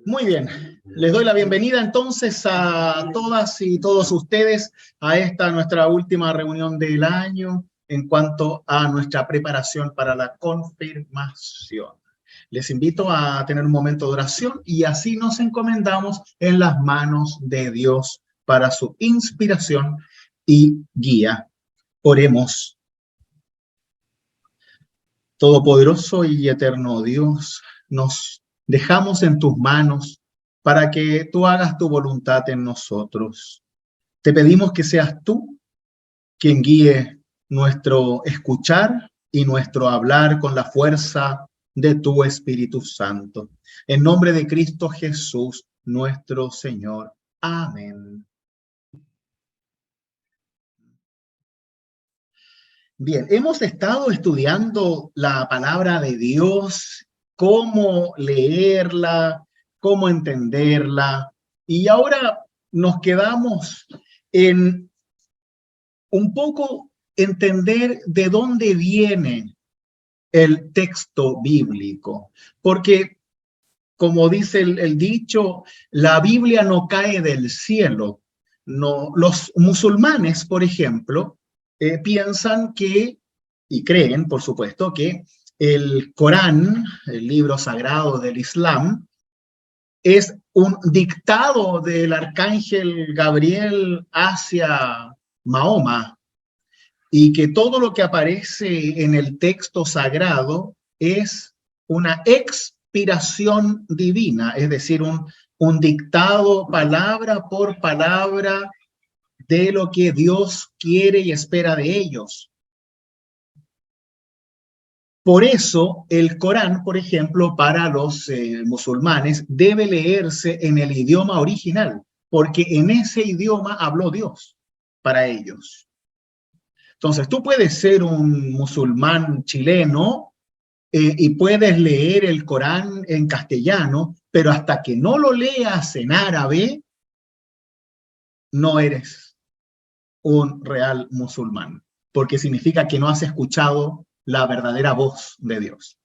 Muy bien, les doy la bienvenida entonces a todas y todos ustedes a esta nuestra última reunión del año en cuanto a nuestra preparación para la confirmación. Les invito a tener un momento de oración y así nos encomendamos en las manos de Dios para su inspiración y guía. Oremos. Todopoderoso y eterno Dios, nos dejamos en tus manos para que tú hagas tu voluntad en nosotros. Te pedimos que seas tú quien guíe nuestro escuchar y nuestro hablar con la fuerza de tu Espíritu Santo. En nombre de Cristo Jesús, nuestro Señor. Amén. Bien, hemos estado estudiando la palabra de Dios, cómo leerla, cómo entenderla, y ahora nos quedamos en un poco entender de dónde viene el texto bíblico, porque como dice el dicho, la Biblia no cae del cielo. No, los musulmanes, por ejemplo, piensan que, y creen, por supuesto, que el Corán, el libro sagrado del Islam, es un dictado del arcángel Gabriel hacia Mahoma, y que todo lo que aparece en el texto sagrado es una expiración divina, es decir, un dictado palabra por palabra de lo que Dios quiere y espera de ellos. Por eso el Corán, por ejemplo, para los musulmanes debe leerse en el idioma original, porque en ese idioma habló Dios para ellos. Entonces, tú puedes ser un musulmán chileno y puedes leer el Corán en castellano, pero hasta que no lo leas en árabe, no eres un real musulmán, porque significa que no has escuchado la verdadera voz de Dios.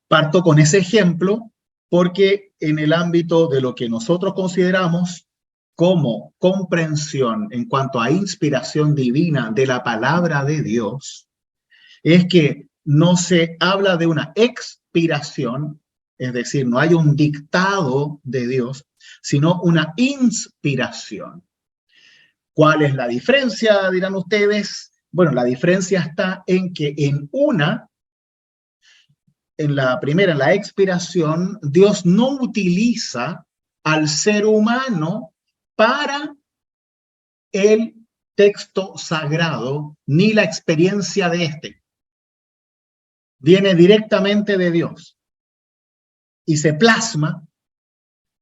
Parto con ese ejemplo porque en el ámbito de lo que nosotros consideramos como comprensión en cuanto a inspiración divina de la palabra de Dios, es que no se habla de una expiración, es decir, no hay un dictado de Dios, sino una inspiración. ¿Cuál es la diferencia, dirán ustedes? Bueno, la diferencia está en que en la primera, en la expiración, Dios no utiliza al ser humano para el texto sagrado ni la experiencia de este. Viene directamente de Dios y se plasma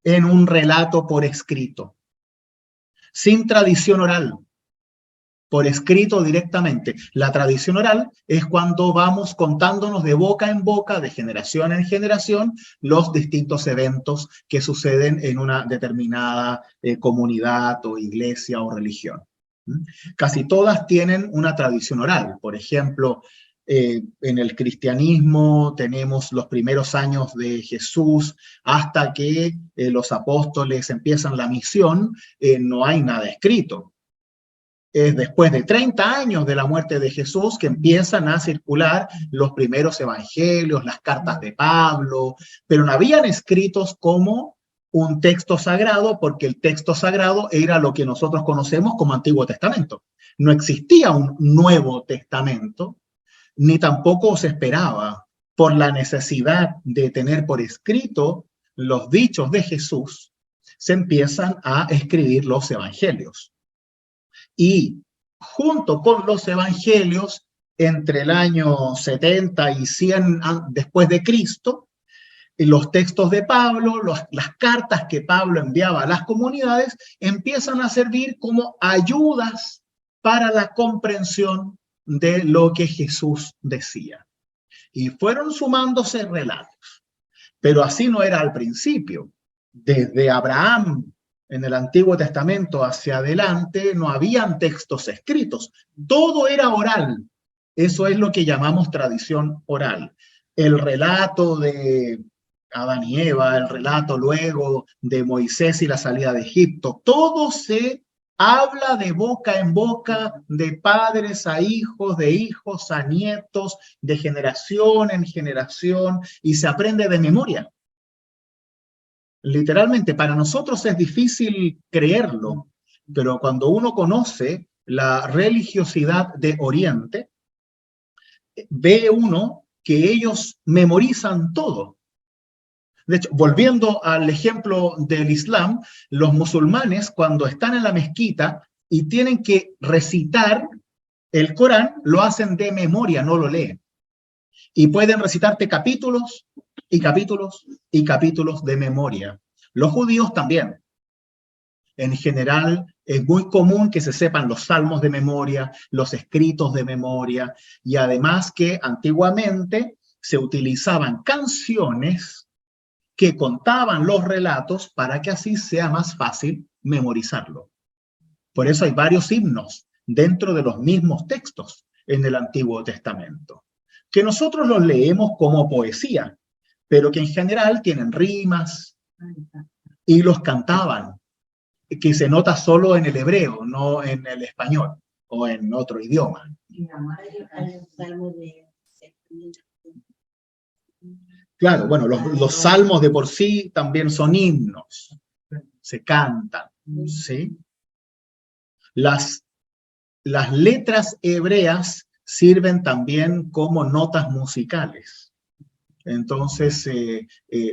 en un relato por escrito, sin tradición oral, por escrito directamente. La tradición oral es cuando vamos contándonos de boca en boca, de generación en generación, los distintos eventos que suceden en una determinada comunidad o iglesia o religión. Casi todas tienen una tradición oral. Por ejemplo, en el cristianismo tenemos los primeros años de Jesús hasta que los apóstoles empiezan la misión, no hay nada escrito. Es después de 30 años de la muerte de Jesús que empiezan a circular los primeros evangelios, las cartas de Pablo, pero no habían escritos como un texto sagrado, porque el texto sagrado era lo que nosotros conocemos como Antiguo Testamento. No existía un Nuevo Testamento, ni tampoco se esperaba por la necesidad de tener por escrito los dichos de Jesús, se empiezan a escribir los evangelios. Y junto con los evangelios, entre el año 70 y 100 después de Cristo, los textos de Pablo, las cartas que Pablo enviaba a las comunidades, empiezan a servir como ayudas para la comprensión de lo que Jesús decía. Y fueron sumándose relatos, pero así no era al principio. Desde Abraham en el Antiguo Testamento hacia adelante no habían textos escritos, todo era oral. Eso es lo que llamamos tradición oral. El relato de Adán y Eva, el relato luego de Moisés y la salida de Egipto. Todo se habla de boca en boca, de padres a hijos, de hijos a nietos, de generación en generación, y se aprende de memoria. Literalmente, para nosotros es difícil creerlo, pero cuando uno conoce la religiosidad de Oriente, ve uno que ellos memorizan todo. De hecho, volviendo al ejemplo del Islam, los musulmanes cuando están en la mezquita y tienen que recitar el Corán, lo hacen de memoria, no lo leen. Y pueden recitarte capítulos y capítulos y capítulos de memoria. Los judíos también. En general, es muy común que se sepan los salmos de memoria, los escritos de memoria, y además que antiguamente se utilizaban canciones que contaban los relatos para que así sea más fácil memorizarlo. Por eso hay varios himnos dentro de los mismos textos en el Antiguo Testamento, que nosotros los leemos como poesía, pero que en general tienen rimas y los cantaban, que se nota solo en el hebreo, no en el español o en otro idioma. Claro, bueno, los salmos de por sí también son himnos, se cantan, ¿sí? Las letras hebreas sirven también como notas musicales. Entonces,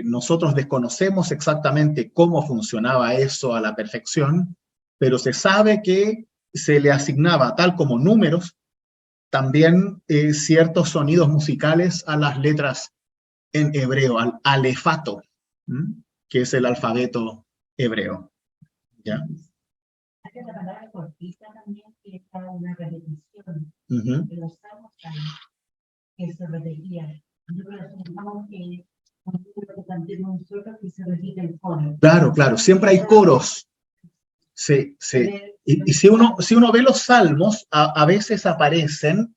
nosotros desconocemos exactamente cómo funcionaba eso a la perfección, pero se sabe que se le asignaba, tal como números, también ciertos sonidos musicales a las letras en hebreo, al alefato, que es el alfabeto hebreo. ¿Ya? Hay la palabra cortita también, que está una repetición. De los salmos que se repetían. Nosotros pensamos que que se repite el coro. Claro, claro, siempre hay coros. Sí, sí. Y si uno ve los salmos, a veces aparecen,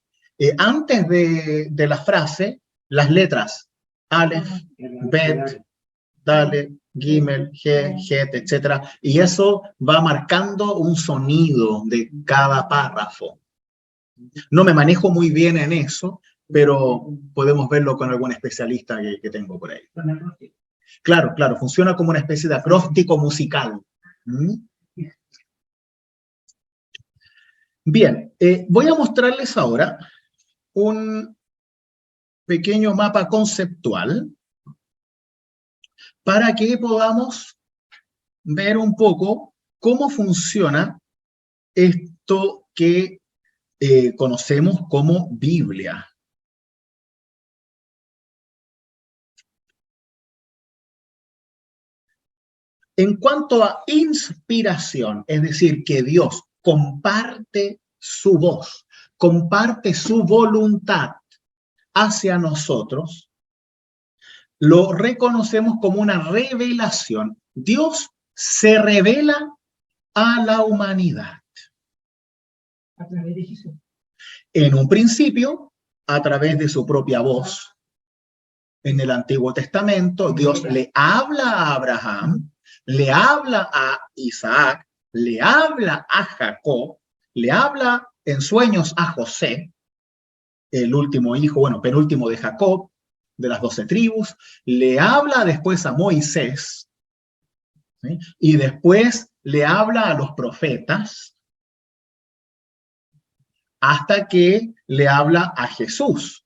antes de la frase, las letras Aleph, Bet, Dalet, Gimel, He, Het, etc. Y eso va marcando un sonido de cada párrafo. No me manejo muy bien en eso, pero podemos verlo con algún especialista que tengo por ahí. Claro, claro, funciona como una especie de acróstico musical. Bien, voy a mostrarles ahora un pequeño mapa conceptual para que podamos ver un poco cómo funciona esto que conocemos como Biblia. En cuanto a inspiración, es decir, que Dios comparte su voz, comparte su voluntad hacia nosotros, lo reconocemos como una revelación. Dios se revela a la humanidad. A través de Jesús. En un principio, a través de su propia voz. En el Antiguo Testamento, Dios le habla a Abraham, le habla a Isaac, le habla a Jacob, le habla en sueños a José, el último hijo, bueno, penúltimo de Jacob, de las 12 tribus, le habla después a Moisés, ¿sí? Y después le habla a los profetas, hasta que le habla a Jesús.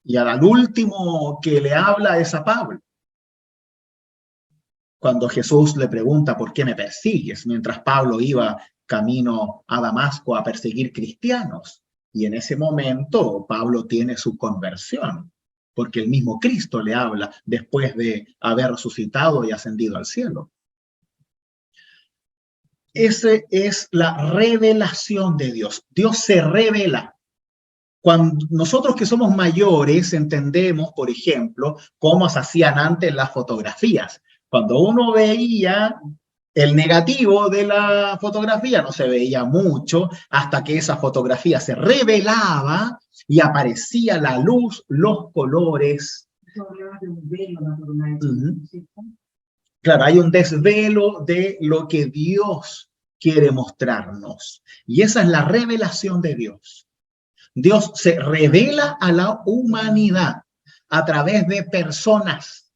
Y al último que le habla es a Pablo. Cuando Jesús le pregunta, ¿por qué me persigues? Mientras Pablo iba camino a Damasco a perseguir cristianos. Y en ese momento Pablo tiene su conversión, porque el mismo Cristo le habla después de haber resucitado y ascendido al cielo. Esa es la revelación de Dios. Dios se revela. Cuando nosotros que somos mayores entendemos, por ejemplo, cómo se hacían antes las fotografías. Cuando uno veía el negativo de la fotografía, no se veía mucho, hasta que esa fotografía se revelaba y aparecía la luz, los colores, Claro, hay un desvelo de lo que Dios quiere mostrarnos. Y esa es la revelación de Dios. Dios se revela a la humanidad a través de personas.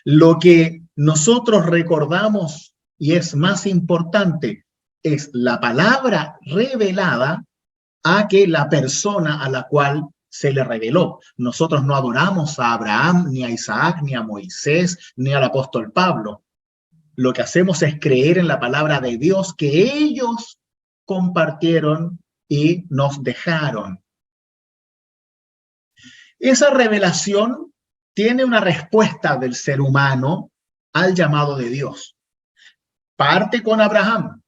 Lo que nosotros recordamos y es más importante es la palabra revelada a que la persona a la cual se le reveló. Nosotros no adoramos a Abraham, ni a Isaac, ni a Moisés, ni al apóstol Pablo. Lo que hacemos es creer en la palabra de Dios que ellos compartieron y nos dejaron. Esa revelación tiene una respuesta del ser humano al llamado de Dios. Parte con Abraham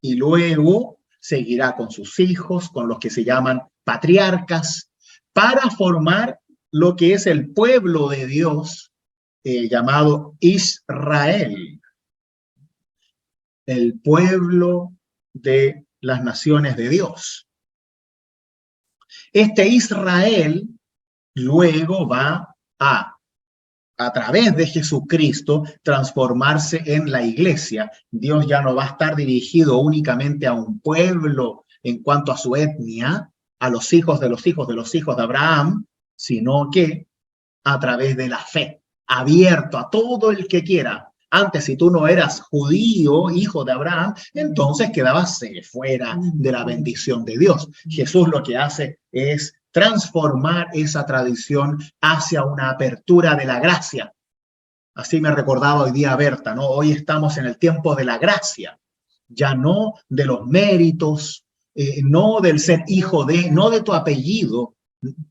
y luego seguirá con sus hijos, con los que se llaman patriarcas, para formar lo que es el pueblo de Dios llamado Israel, el pueblo de las naciones de Dios. Este Israel luego va a través de Jesucristo, transformarse en la iglesia. Dios ya no va a estar dirigido únicamente a un pueblo en cuanto a su etnia, a los hijos de los hijos de los hijos de Abraham, sino que a través de la fe, abierto a todo el que quiera. Antes, si tú no eras judío, hijo de Abraham, entonces quedabas fuera de la bendición de Dios. Jesús lo que hace es transformar esa tradición hacia una apertura de la gracia. Así me recordaba hoy día Berta, ¿no? Hoy estamos en el tiempo de la gracia, ya no de los méritos, no del ser hijo de, no de tu apellido,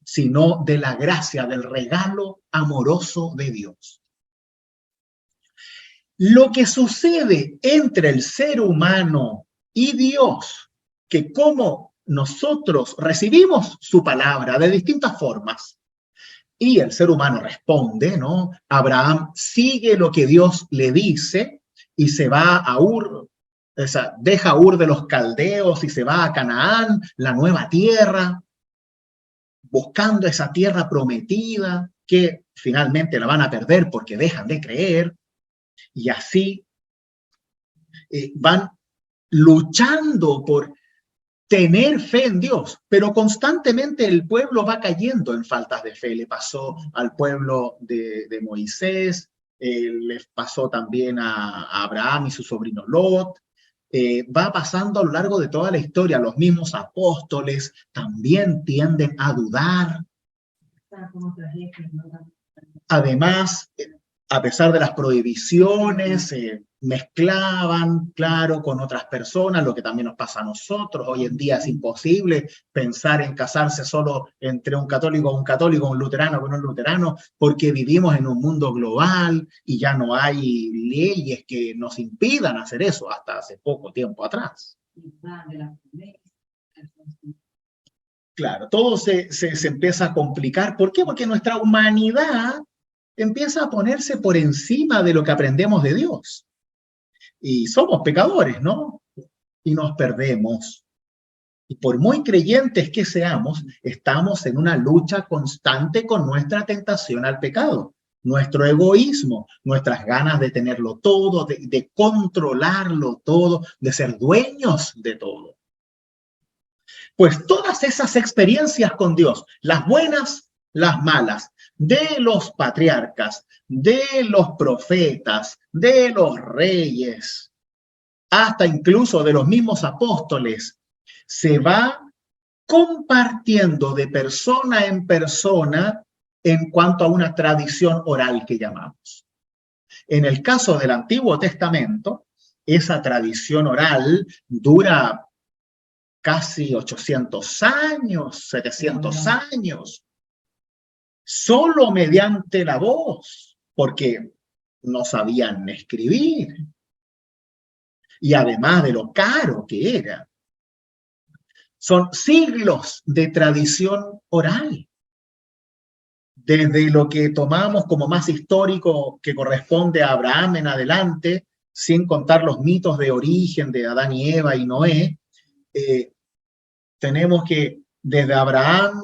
sino de la gracia, del regalo amoroso de Dios. Lo que sucede entre el ser humano y Dios, que como nosotros recibimos su palabra de distintas formas y el ser humano responde, ¿no? Abraham sigue lo que Dios le dice y se va a Ur, deja a Ur de los caldeos y se va a Canaán, la nueva tierra, buscando esa tierra prometida que finalmente la van a perder porque dejan de creer. Y así van luchando por tener fe en Dios, pero constantemente el pueblo va cayendo en faltas de fe. Le pasó al pueblo de Moisés, le pasó también a Abraham y su sobrino Lot. Va pasando a lo largo de toda la historia. Los mismos apóstoles también tienden a dudar. Además, a pesar de las prohibiciones, mezclaban, claro, con otras personas, lo que también nos pasa a nosotros. Hoy en día es imposible pensar en casarse solo entre un católico, un luterano con un luterano, porque vivimos en un mundo global y ya no hay leyes que nos impidan hacer eso hasta hace poco tiempo atrás. Claro, todo se empieza a complicar. ¿Por qué? Porque nuestra humanidad empieza a ponerse por encima de lo que aprendemos de Dios. Y somos pecadores, ¿no? Y nos perdemos. Y por muy creyentes que seamos, estamos en una lucha constante con nuestra tentación al pecado, nuestro egoísmo, nuestras ganas de tenerlo todo, de controlarlo todo, de ser dueños de todo. Pues todas esas experiencias con Dios, las buenas, las malas, de los patriarcas, de los profetas, de los reyes, hasta incluso de los mismos apóstoles, se va compartiendo de persona en persona en cuanto a una tradición oral que llamamos. En el caso del Antiguo Testamento, esa tradición oral dura casi 800 años, 700 años, solo mediante la voz, porque no sabían escribir. Y además de lo caro que era, son siglos de tradición oral. Desde lo que tomamos como más histórico, que corresponde a Abraham en adelante, sin contar los mitos de origen de Adán y Eva y Noé, tenemos que desde Abraham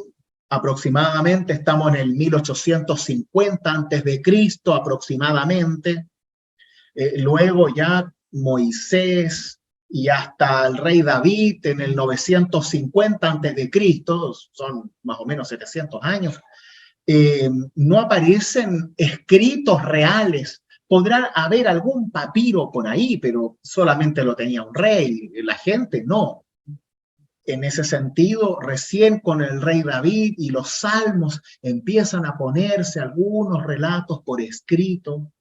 aproximadamente, estamos en el 1850 antes de Cristo, aproximadamente. Luego ya Moisés y hasta el rey David en el 950 antes de Cristo, son más o menos 700 años, no aparecen escritos reales. Podrá haber algún papiro por ahí, pero solamente lo tenía un rey, la gente no. En ese sentido, recién con el rey David y los salmos empiezan a ponerse algunos relatos por escrito,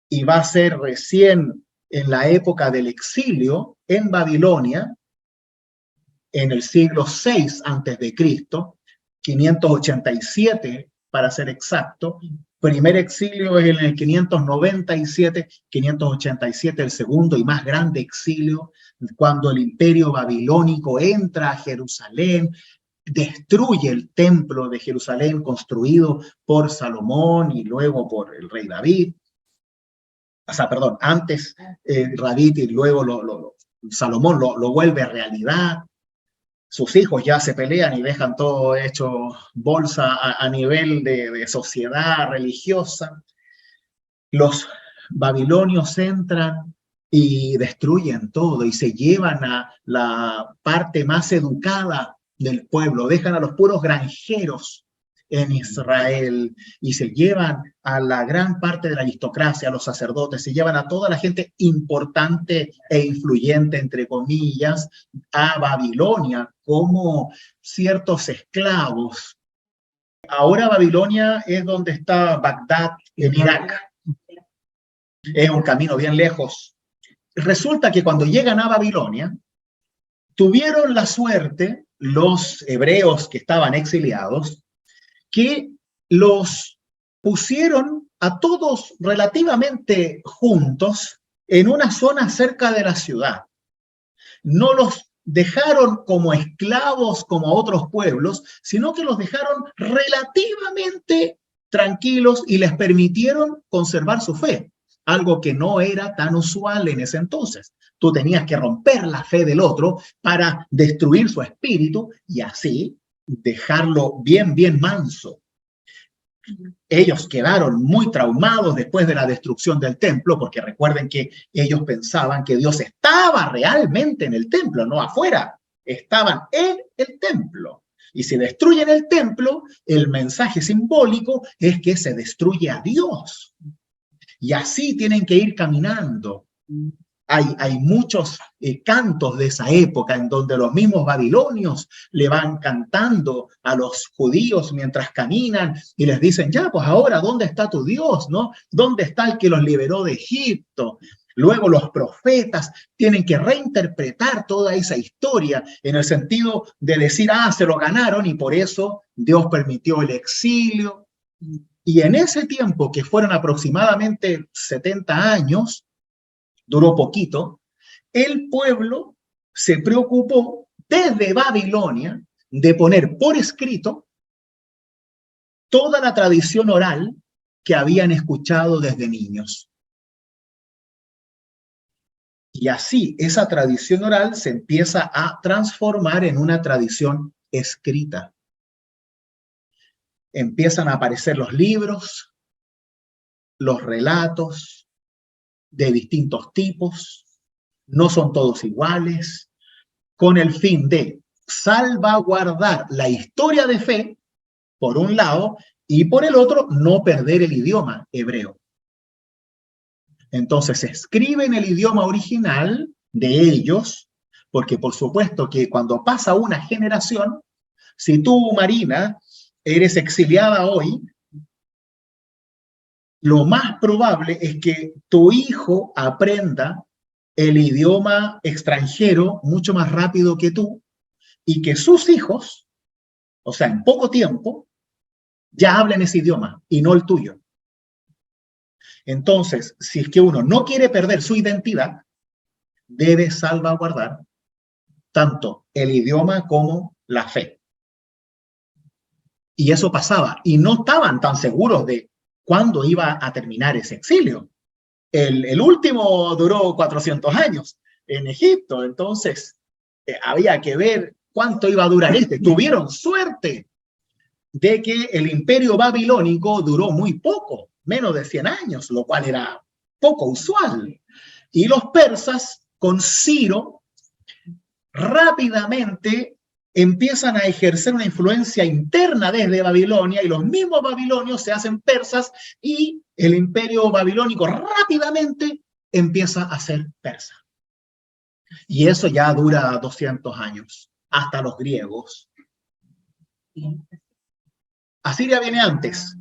y va a ser recién en la época del exilio en Babilonia, en el siglo VI antes de Cristo, 587 para ser exacto. Primer exilio es en el 597, 587 el segundo y más grande exilio, cuando el imperio babilónico entra a Jerusalén, destruye el templo de Jerusalén construido por Salomón y luego por el rey David. O sea, perdón, antes David y luego Salomón lo vuelve realidad. Sus hijos ya se pelean y dejan todo hecho bolsa a nivel de sociedad religiosa. Los babilonios entran y destruyen todo y se llevan a la parte más educada del pueblo, dejan a los puros granjeros en Israel y se llevan a la gran parte de la aristocracia, a los sacerdotes, se llevan a toda la gente importante e influyente, entre comillas, a Babilonia como ciertos esclavos. Ahora Babilonia es donde está Bagdad, en Irak. Es un camino bien lejos. Resulta que cuando llegan a Babilonia, tuvieron la suerte, los hebreos que estaban exiliados, que los pusieron a todos relativamente juntos en una zona cerca de la ciudad. No los dejaron como esclavos como a otros pueblos, sino que los dejaron relativamente tranquilos y les permitieron conservar su fe, algo que no era tan usual en ese entonces. Tú tenías que romper la fe del otro para destruir su espíritu y así dejarlo bien manso. Ellos quedaron muy traumados después de la destrucción del templo, porque recuerden que ellos pensaban que Dios estaba realmente en el templo, no afuera, estaban en el templo. Y si destruyen el templo, el mensaje simbólico es que se destruye a Dios. Y así tienen que ir caminando. Hay muchos cantos de esa época en donde los mismos babilonios le van cantando a los judíos mientras caminan y les dicen, ya, pues ahora, ¿dónde está tu Dios? ¿No? ¿Dónde está el que los liberó de Egipto? Luego los profetas tienen que reinterpretar toda esa historia en el sentido de decir, se lo ganaron y por eso Dios permitió el exilio. Y en ese tiempo, que fueron aproximadamente 70 años, duró poquito, el pueblo se preocupó desde Babilonia de poner por escrito toda la tradición oral que habían escuchado desde niños. Y así esa tradición oral se empieza a transformar en una tradición escrita. Empiezan a aparecer los libros, los relatos de distintos tipos, no son todos iguales, con el fin de salvaguardar la historia de fe, por un lado, y por el otro, no perder el idioma hebreo. Entonces, se escribe en el idioma original de ellos, porque por supuesto que cuando pasa una generación, si tú, Marina, eres exiliada hoy, lo más probable es que tu hijo aprenda el idioma extranjero mucho más rápido que tú y que sus hijos, o sea, en poco tiempo, ya hablen ese idioma y no el tuyo. Entonces, si es que uno no quiere perder su identidad, debe salvaguardar tanto el idioma como la fe. Y eso pasaba, y no estaban tan seguros de cuándo iba a terminar ese exilio. El último duró 400 años en Egipto, entonces había que ver ¿cuánto iba a durar este? Tuvieron suerte de que el imperio babilónico duró muy poco, menos de 100 años, lo cual era poco usual. Y los persas, con Ciro, rápidamente empiezan a ejercer una influencia interna desde Babilonia, y los mismos babilonios se hacen persas, y el imperio babilónico rápidamente empieza a ser persa. Y eso ya dura 200 años, hasta los griegos. Asiria viene antes.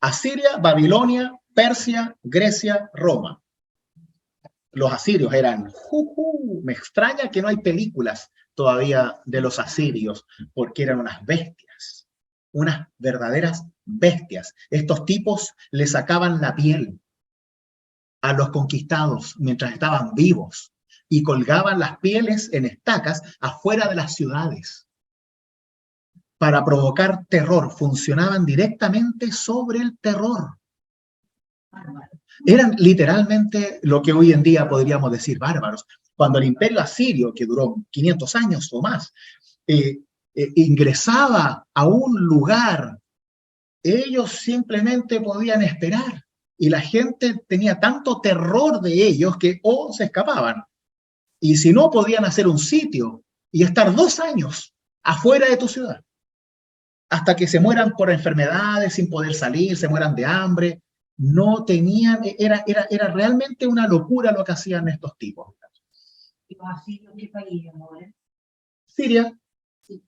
Asiria, Babilonia, Persia, Grecia, Roma. Los asirios eran, me extraña que no hay películas todavía de los asirios, porque eran unas bestias, unas verdaderas bestias. Estos tipos le sacaban la piel a los conquistados mientras estaban vivos y colgaban las pieles en estacas afuera de las ciudades para provocar terror. Funcionaban directamente sobre el terror. Eran literalmente lo que hoy en día podríamos decir bárbaros. Cuando el imperio asirio, que duró 500 años o más, ingresaba a un lugar, ellos simplemente podían esperar. Y la gente tenía tanto terror de ellos que o se escapaban. Y si no, podían hacer un sitio y estar 2 años afuera de tu ciudad, hasta que se mueran por enfermedades, sin poder salir, se mueran de hambre. No tenían, era realmente una locura lo que hacían estos tipos. ¿Y los asirios qué país ahora? Siria. Sí.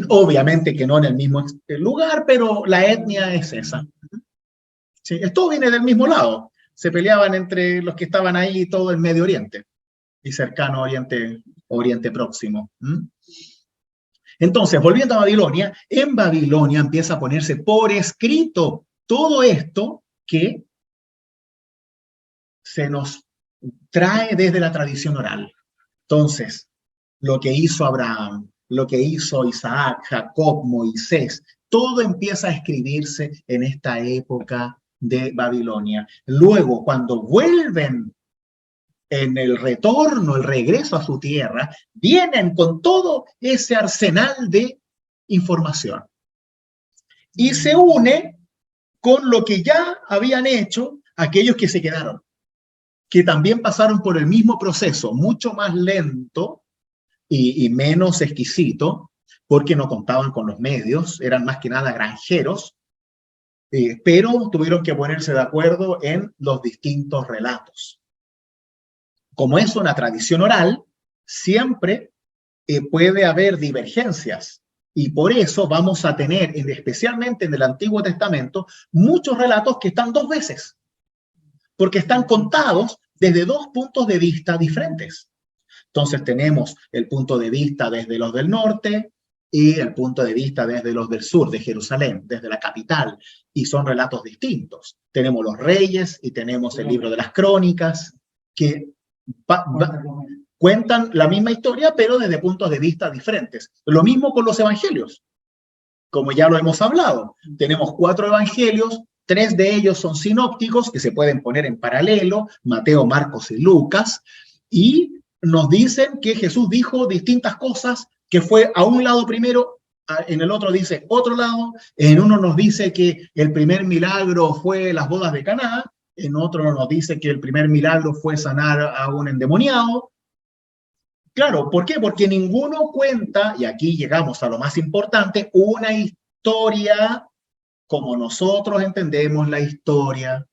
Obviamente que no en el mismo lugar, pero la etnia es esa. Sí, esto viene del mismo lado. Se peleaban entre los que estaban ahí todo el Medio Oriente y cercano Oriente Próximo. Entonces, volviendo a Babilonia, en Babilonia empieza a ponerse por escrito todo esto que se nos trae desde la tradición oral. Entonces, lo que hizo Abraham, lo que hizo Isaac, Jacob, Moisés, todo empieza a escribirse en esta época de Babilonia. Luego, cuando vuelven en el retorno, el regreso a su tierra, vienen con todo ese arsenal de información. Y se une con lo que ya habían hecho aquellos que se quedaron, que también pasaron por el mismo proceso, mucho más lento y menos exquisito, porque no contaban con los medios, eran más que nada granjeros, pero tuvieron que ponerse de acuerdo en los distintos relatos. Como es una tradición oral, siempre puede haber divergencias, y por eso vamos a tener, especialmente en el Antiguo Testamento, muchos relatos que están 2 veces, porque están contados desde 2 puntos de vista diferentes. Entonces tenemos el punto de vista desde los del norte y el punto de vista desde los del sur, de Jerusalén, desde la capital, y son relatos distintos. Tenemos los reyes y tenemos el libro de las crónicas, que cuentan la misma historia, pero desde puntos de vista diferentes. Lo mismo con los evangelios, como ya lo hemos hablado. Tenemos 4 evangelios, 3 de ellos son sinópticos, que se pueden poner en paralelo, Mateo, Marcos y Lucas, y nos dicen que Jesús dijo distintas cosas, que fue a un lado primero, en el otro dice otro lado, en uno nos dice que el primer milagro fue las bodas de Caná, en otro nos dice que el primer milagro fue sanar a un endemoniado. Claro, ¿por qué? Porque ninguno cuenta, y aquí llegamos a lo más importante, una historia como nosotros entendemos la historia,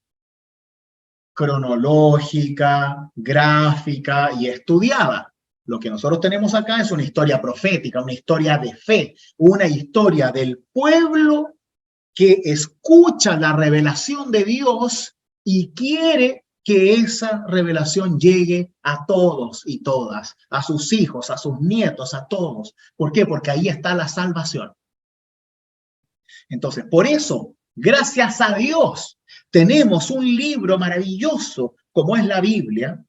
cronológica, gráfica y estudiada. Lo que nosotros tenemos acá es una historia profética, una historia de fe, una historia del pueblo que escucha la revelación de Dios y quiere que esa revelación llegue a todos y todas, a sus hijos, a sus nietos, a todos. ¿Por qué? Porque ahí está la salvación. Entonces, por eso, gracias a Dios, tenemos un libro maravilloso como es la Biblia,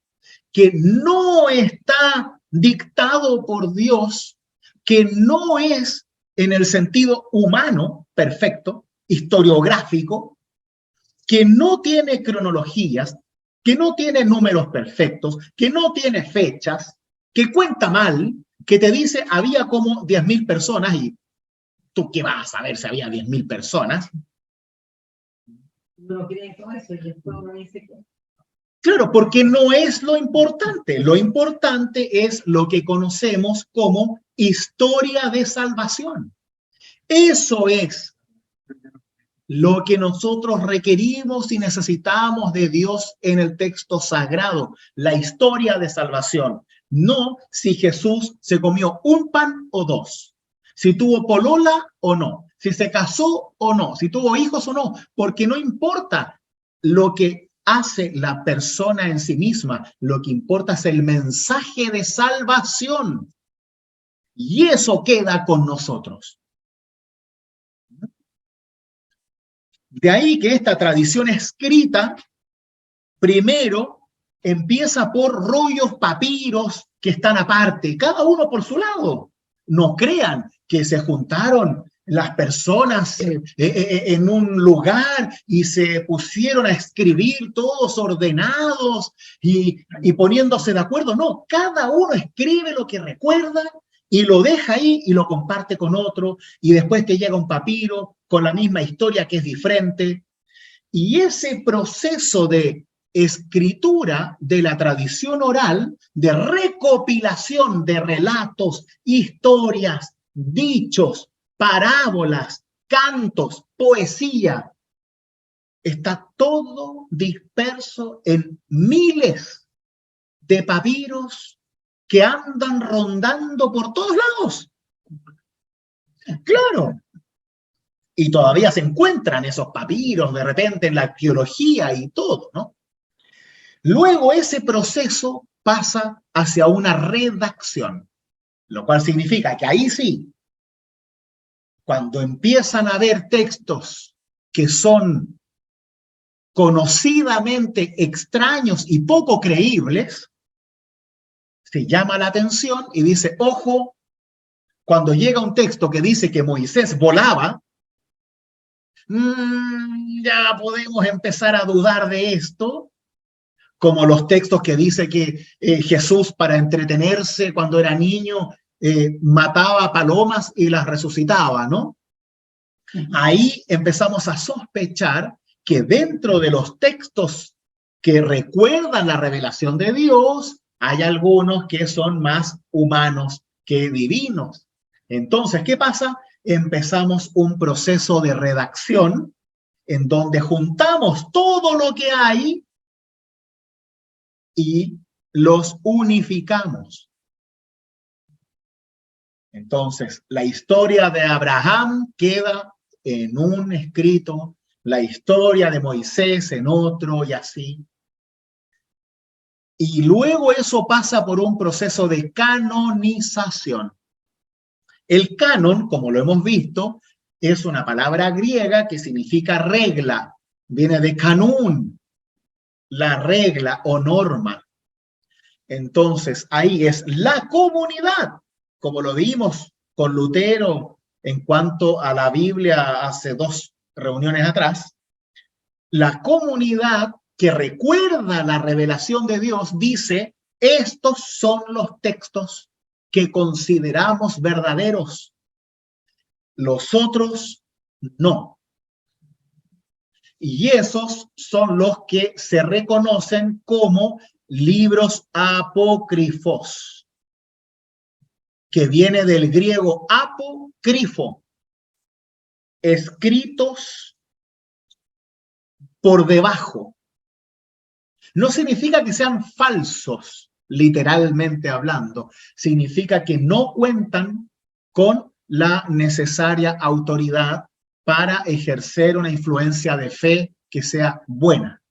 que no está dictado por Dios, que no es en el sentido humano perfecto, historiográfico, que no tiene cronologías, que no tiene números perfectos, que no tiene fechas, que cuenta mal, que te dice había como 10.000 personas y tú qué vas a saber si había 10.000 personas. No creen todo eso y después uno dice que... Claro, porque no es lo importante. Lo importante es lo que conocemos como historia de salvación. Eso es lo que nosotros requerimos y necesitamos de Dios en el texto sagrado, la historia de salvación. No si Jesús se comió un pan o dos, si tuvo polola o no, si se casó o no, si tuvo hijos o no, porque no importa lo que hace la persona en sí misma, lo que importa es el mensaje de salvación. Y eso queda con nosotros. De ahí que esta tradición escrita, primero, empieza por rollos papiros que están aparte, cada uno por su lado. No crean que se juntaron las personas en un lugar y se pusieron a escribir todos ordenados y poniéndose de acuerdo. No, cada uno escribe lo que recuerda y lo deja ahí y lo comparte con otro, y después te llega un papiro con la misma historia que es diferente. Y ese proceso de escritura de la tradición oral, de recopilación de relatos, historias, dichos, parábolas, cantos, poesía, está todo disperso en miles de papiros que andan rondando por todos lados. Claro. Y todavía se encuentran esos papiros de repente en la arqueología y todo, ¿no? Luego ese proceso pasa hacia una redacción, lo cual significa que ahí sí, cuando empiezan a haber textos que son conocidamente extraños y poco creíbles, se llama la atención y dice, ojo, cuando llega un texto que dice que Moisés volaba, ya podemos empezar a dudar de esto, como los textos que dice que Jesús, para entretenerse cuando era niño, mataba palomas y las resucitaba, ¿no? Ahí empezamos a sospechar que dentro de los textos que recuerdan la revelación de Dios, hay algunos que son más humanos que divinos. Entonces, ¿qué pasa? Empezamos un proceso de redacción en donde juntamos todo lo que hay y los unificamos. Entonces, la historia de Abraham queda en un escrito, la historia de Moisés en otro y así. Y luego eso pasa por un proceso de canonización. El canon, como lo hemos visto, es una palabra griega que significa regla, viene de canún, la regla o norma. Entonces, ahí es la comunidad, como lo vimos con Lutero en cuanto a la Biblia hace 2 reuniones atrás, la comunidad que recuerda la revelación de Dios dice, estos son los textos que consideramos verdaderos, los otros no. Y esos son los que se reconocen como libros apócrifos, que viene del griego apócrifo, escritos por debajo. No significa que sean falsos, literalmente hablando, significa que no cuentan con la necesaria autoridad para ejercer una influencia de fe que sea buena.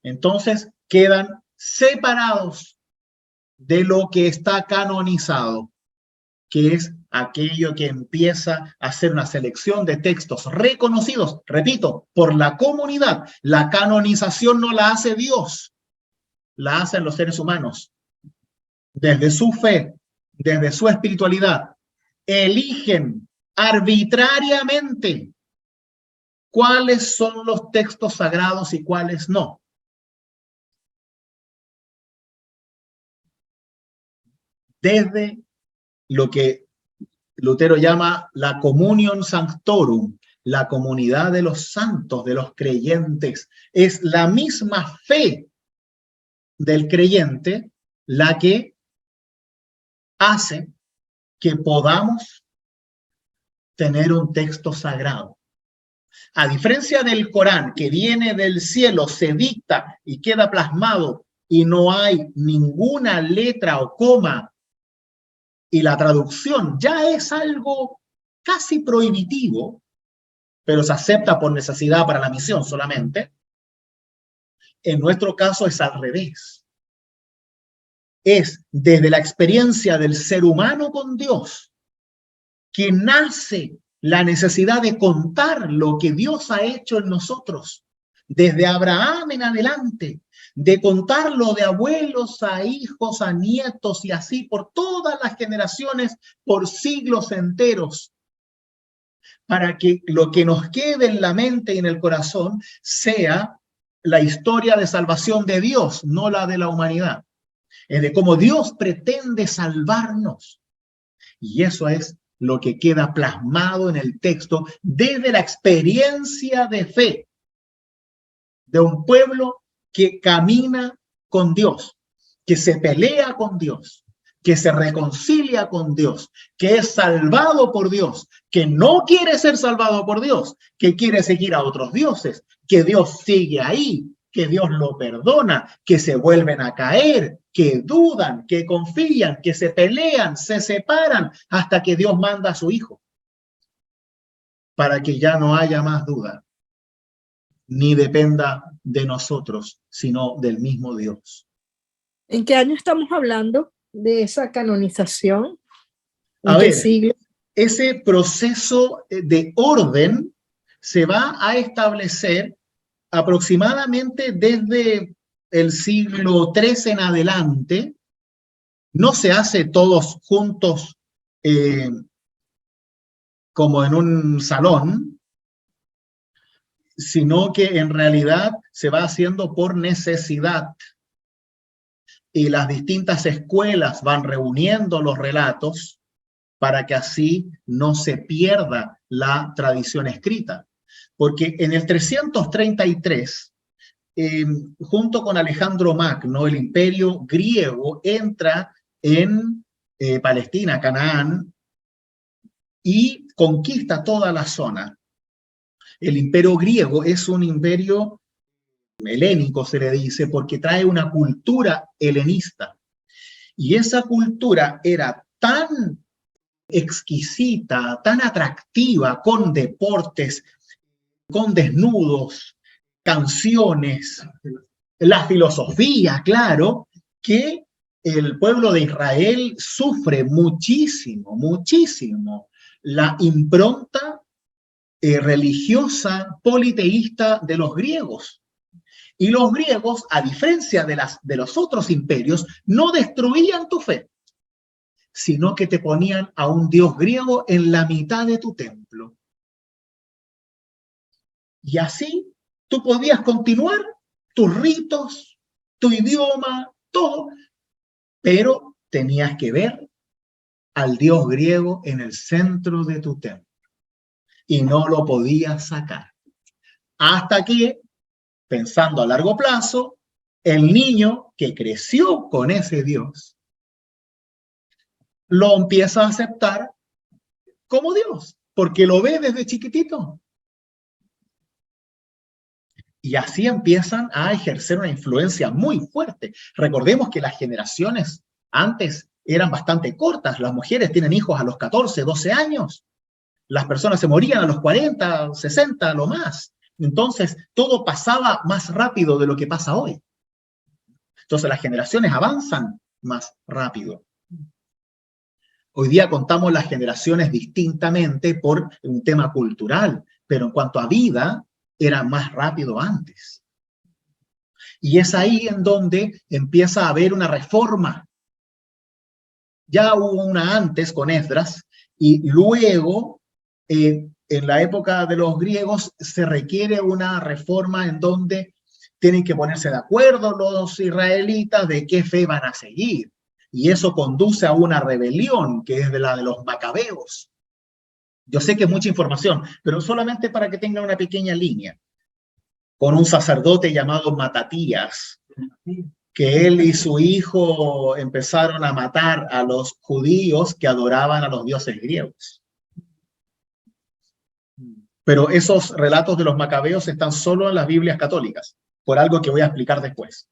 Entonces, quedan separados de lo que está canonizado, que es aquello que empieza a hacer una selección de textos reconocidos, repito, por la comunidad. La canonización no la hace Dios, la hacen los seres humanos. Desde su fe, desde su espiritualidad, eligen arbitrariamente cuáles son los textos sagrados y cuáles no. desde lo que Lutero llama la communion sanctorum, la comunidad de los santos, de los creyentes. Es la misma fe del creyente la que hace que podamos tener un texto sagrado. A diferencia del Corán, que viene del cielo, se dicta y queda plasmado y no hay ninguna letra o coma, y la traducción ya es algo casi prohibitivo, pero se acepta por necesidad para la misión solamente. En nuestro caso es al revés. Es desde la experiencia del ser humano con Dios que nace la necesidad de contar lo que Dios ha hecho en nosotros, desde Abraham en adelante, de contarlo de abuelos a hijos, a nietos y así por todas las generaciones, por siglos enteros, para que lo que nos quede en la mente y en el corazón sea la historia de salvación de Dios, no la de la humanidad. Es de cómo Dios pretende salvarnos. Y eso es lo que queda plasmado en el texto desde la experiencia de fe de un pueblo que camina con Dios, que se pelea con Dios, que se reconcilia con Dios, que es salvado por Dios, que no quiere ser salvado por Dios, que quiere seguir a otros dioses, que Dios sigue ahí, que Dios lo perdona, que se vuelven a caer, que dudan, que confían, que se pelean, se separan, hasta que Dios manda a su Hijo, para que ya no haya más duda, ni dependa de nosotros, sino del mismo Dios. ¿En qué año estamos hablando de esa canonización? ¿En qué siglo? Ese proceso de orden se va a establecer aproximadamente desde el siglo III en adelante. No se hace todos juntos como en un salón, sino que en realidad se va haciendo por necesidad. Y las distintas escuelas van reuniendo los relatos para que así no se pierda la tradición escrita. Porque en el 333, junto con Alejandro Magno, el imperio griego entra en Palestina, Canaán, y conquista toda la zona. El imperio griego es un imperio helénico, se le dice, porque trae una cultura helenista. Y esa cultura era tan exquisita, tan atractiva, con deportes, con desnudos, canciones, la filosofía, claro, que el pueblo de Israel sufre muchísimo, muchísimo la impronta religiosa politeísta de los griegos. Y los griegos, a diferencia de los otros imperios, no destruían tu fe, sino que te ponían a un dios griego en la mitad de tu templo. Y así tú podías continuar tus ritos, tu idioma, todo, pero tenías que ver al dios griego en el centro de tu templo. Y no lo podías sacar. Hasta que, pensando a largo plazo, el niño que creció con ese Dios lo empieza a aceptar como Dios, porque lo ve desde chiquitito. Y así empiezan a ejercer una influencia muy fuerte. Recordemos que las generaciones antes eran bastante cortas. Las mujeres tienen hijos a los 14, 12 años. Las personas se morían a los 40, 60, lo más. Entonces, todo pasaba más rápido de lo que pasa hoy. Entonces, las generaciones avanzan más rápido. Hoy día contamos las generaciones distintamente por un tema cultural, pero en cuanto a vida, era más rápido antes. Y es ahí en donde empieza a haber una reforma. Ya hubo una antes con Esdras, y luego, en la época de los griegos, se requiere una reforma en donde tienen que ponerse de acuerdo los israelitas de qué fe van a seguir. Y eso conduce a una rebelión que es de la de los macabeos. Yo sé que es mucha información, pero solamente para que tengan una pequeña línea. Con un sacerdote llamado Matatías, que él y su hijo empezaron a matar a los judíos que adoraban a los dioses griegos. Pero esos relatos de los macabeos están solo en las Biblias católicas, por algo que voy a explicar después.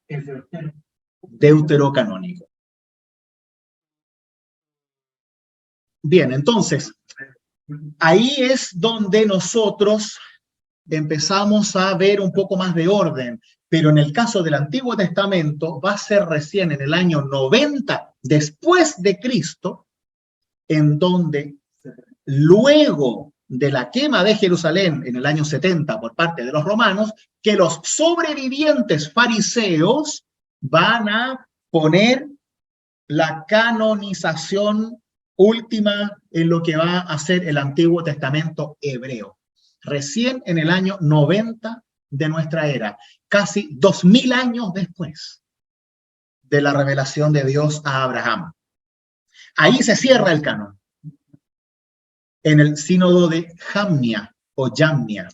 Deuterocanónico. Bien, entonces, ahí es donde nosotros empezamos a ver un poco más de orden, pero en el caso del Antiguo Testamento va a ser recién en el año 90 después de Cristo, en donde luego de la quema de Jerusalén en el año 70 por parte de los romanos, que los sobrevivientes fariseos van a poner la canonización última en lo que va a ser el Antiguo Testamento hebreo. Recién en el año 90 de nuestra era, casi 2000 años después de la revelación de Dios a Abraham. Ahí se cierra el canon. En el sínodo de Jamnia o Jamnia,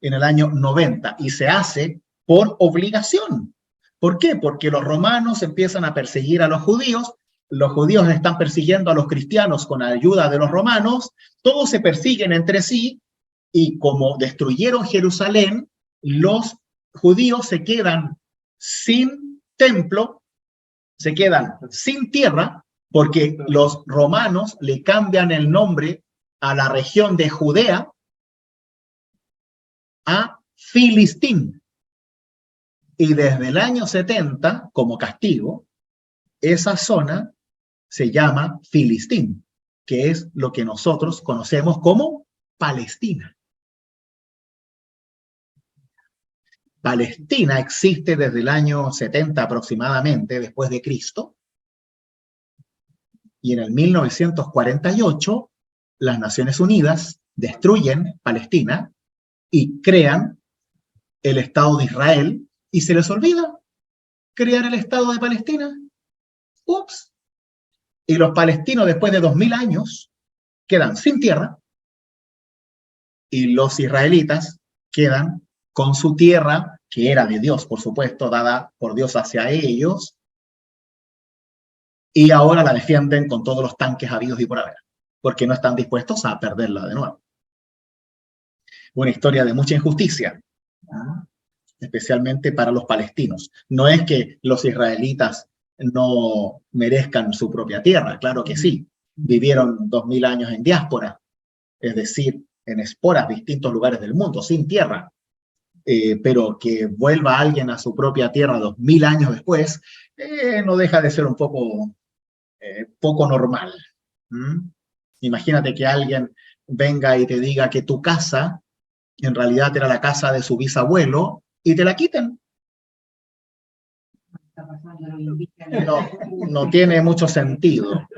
en el año 90, y se hace por obligación. ¿Por qué? Porque los romanos empiezan a perseguir a los judíos están persiguiendo a los cristianos con la ayuda de los romanos, todos se persiguen entre sí, y como destruyeron Jerusalén, los judíos se quedan sin templo, se quedan sin tierra, porque los romanos le cambian el nombre a la región de Judea a Filistín. Y desde el año 70, como castigo, esa zona se llama Filistín, que es lo que nosotros conocemos como Palestina. Palestina existe desde el año 70 aproximadamente, después de Cristo, y en el 1948 las Naciones Unidas destruyen Palestina y crean el Estado de Israel, y se les olvida crear el Estado de Palestina. ¡Ups! Y los palestinos, después de 2000 años, quedan sin tierra, y los israelitas quedan con su tierra, que era de Dios, por supuesto, dada por Dios hacia ellos, y ahora la defienden con todos los tanques habidos y por haber, porque no están dispuestos a perderla de nuevo. Una historia de mucha injusticia, especialmente para los palestinos. No es que los israelitas no merezcan su propia tierra, claro que sí. Vivieron 2000 años en diáspora, es decir, en esporas, distintos lugares del mundo, sin tierra. Pero que vuelva alguien a su propia tierra 2000 años después, no deja de ser un poco normal. Imagínate que alguien venga y te diga que tu casa en realidad era la casa de su bisabuelo y te la quiten. No tiene mucho sentido.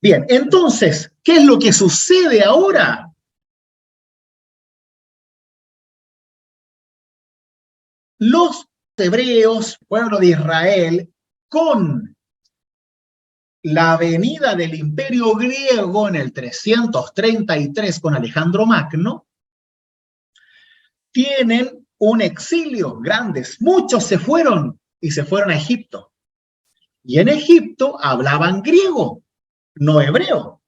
Bien, entonces, ¿qué es lo que sucede ahora? Los hebreos, pueblo de Israel, con la venida del Imperio griego en el 333 con Alejandro Magno, tienen un exilio grande. Muchos se fueron y se fueron a Egipto. Y en Egipto hablaban griego, no hebreo.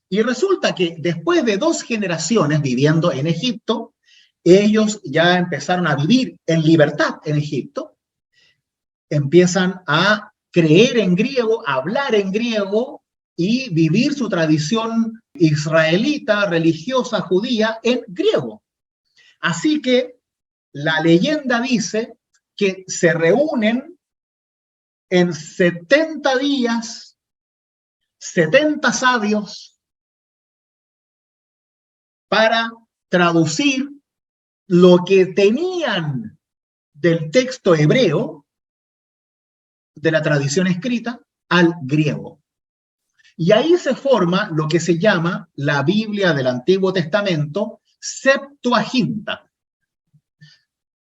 Y resulta que después de 2 generaciones viviendo en Egipto, ellos ya empezaron a vivir en libertad en Egipto, empiezan a creer en griego, hablar en griego y vivir su tradición israelita, religiosa, judía en griego. Así que la leyenda dice que se reúnen en 70 días, 70 sabios para traducir lo que tenían del texto hebreo, de la tradición escrita, al griego. Y ahí se forma lo que se llama la Biblia del Antiguo Testamento, Septuaginta.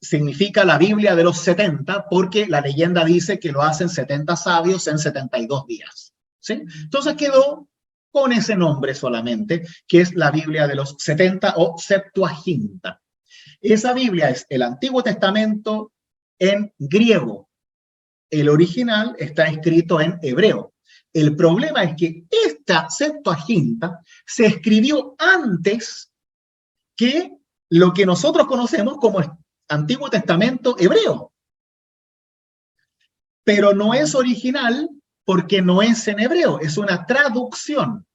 significa la Biblia de los 70, porque la leyenda dice que lo hacen 70 sabios en 72 días. ¿Sí? Entonces quedó con ese nombre solamente, que es la Biblia de los 70 o Septuaginta. Esa Biblia es el Antiguo Testamento en griego. El original está escrito en hebreo. El problema es que esta Septuaginta se escribió antes que lo que nosotros conocemos como Antiguo Testamento hebreo. Pero no es original porque no es en hebreo, es una traducción.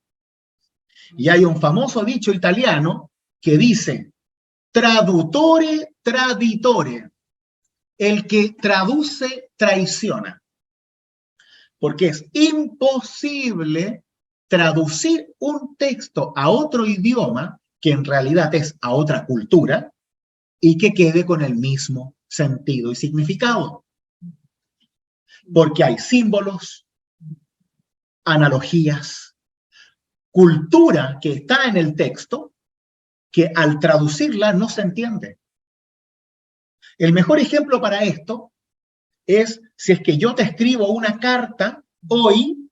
Y hay un famoso dicho italiano que dice, traduttore traditore. El que traduce traiciona. Porque es imposible traducir un texto a otro idioma, que en realidad es a otra cultura, y que quede con el mismo sentido y significado. Porque hay símbolos, analogías, cultura que está en el texto, que al traducirla no se entiende. El mejor ejemplo para esto es si es que yo te escribo una carta hoy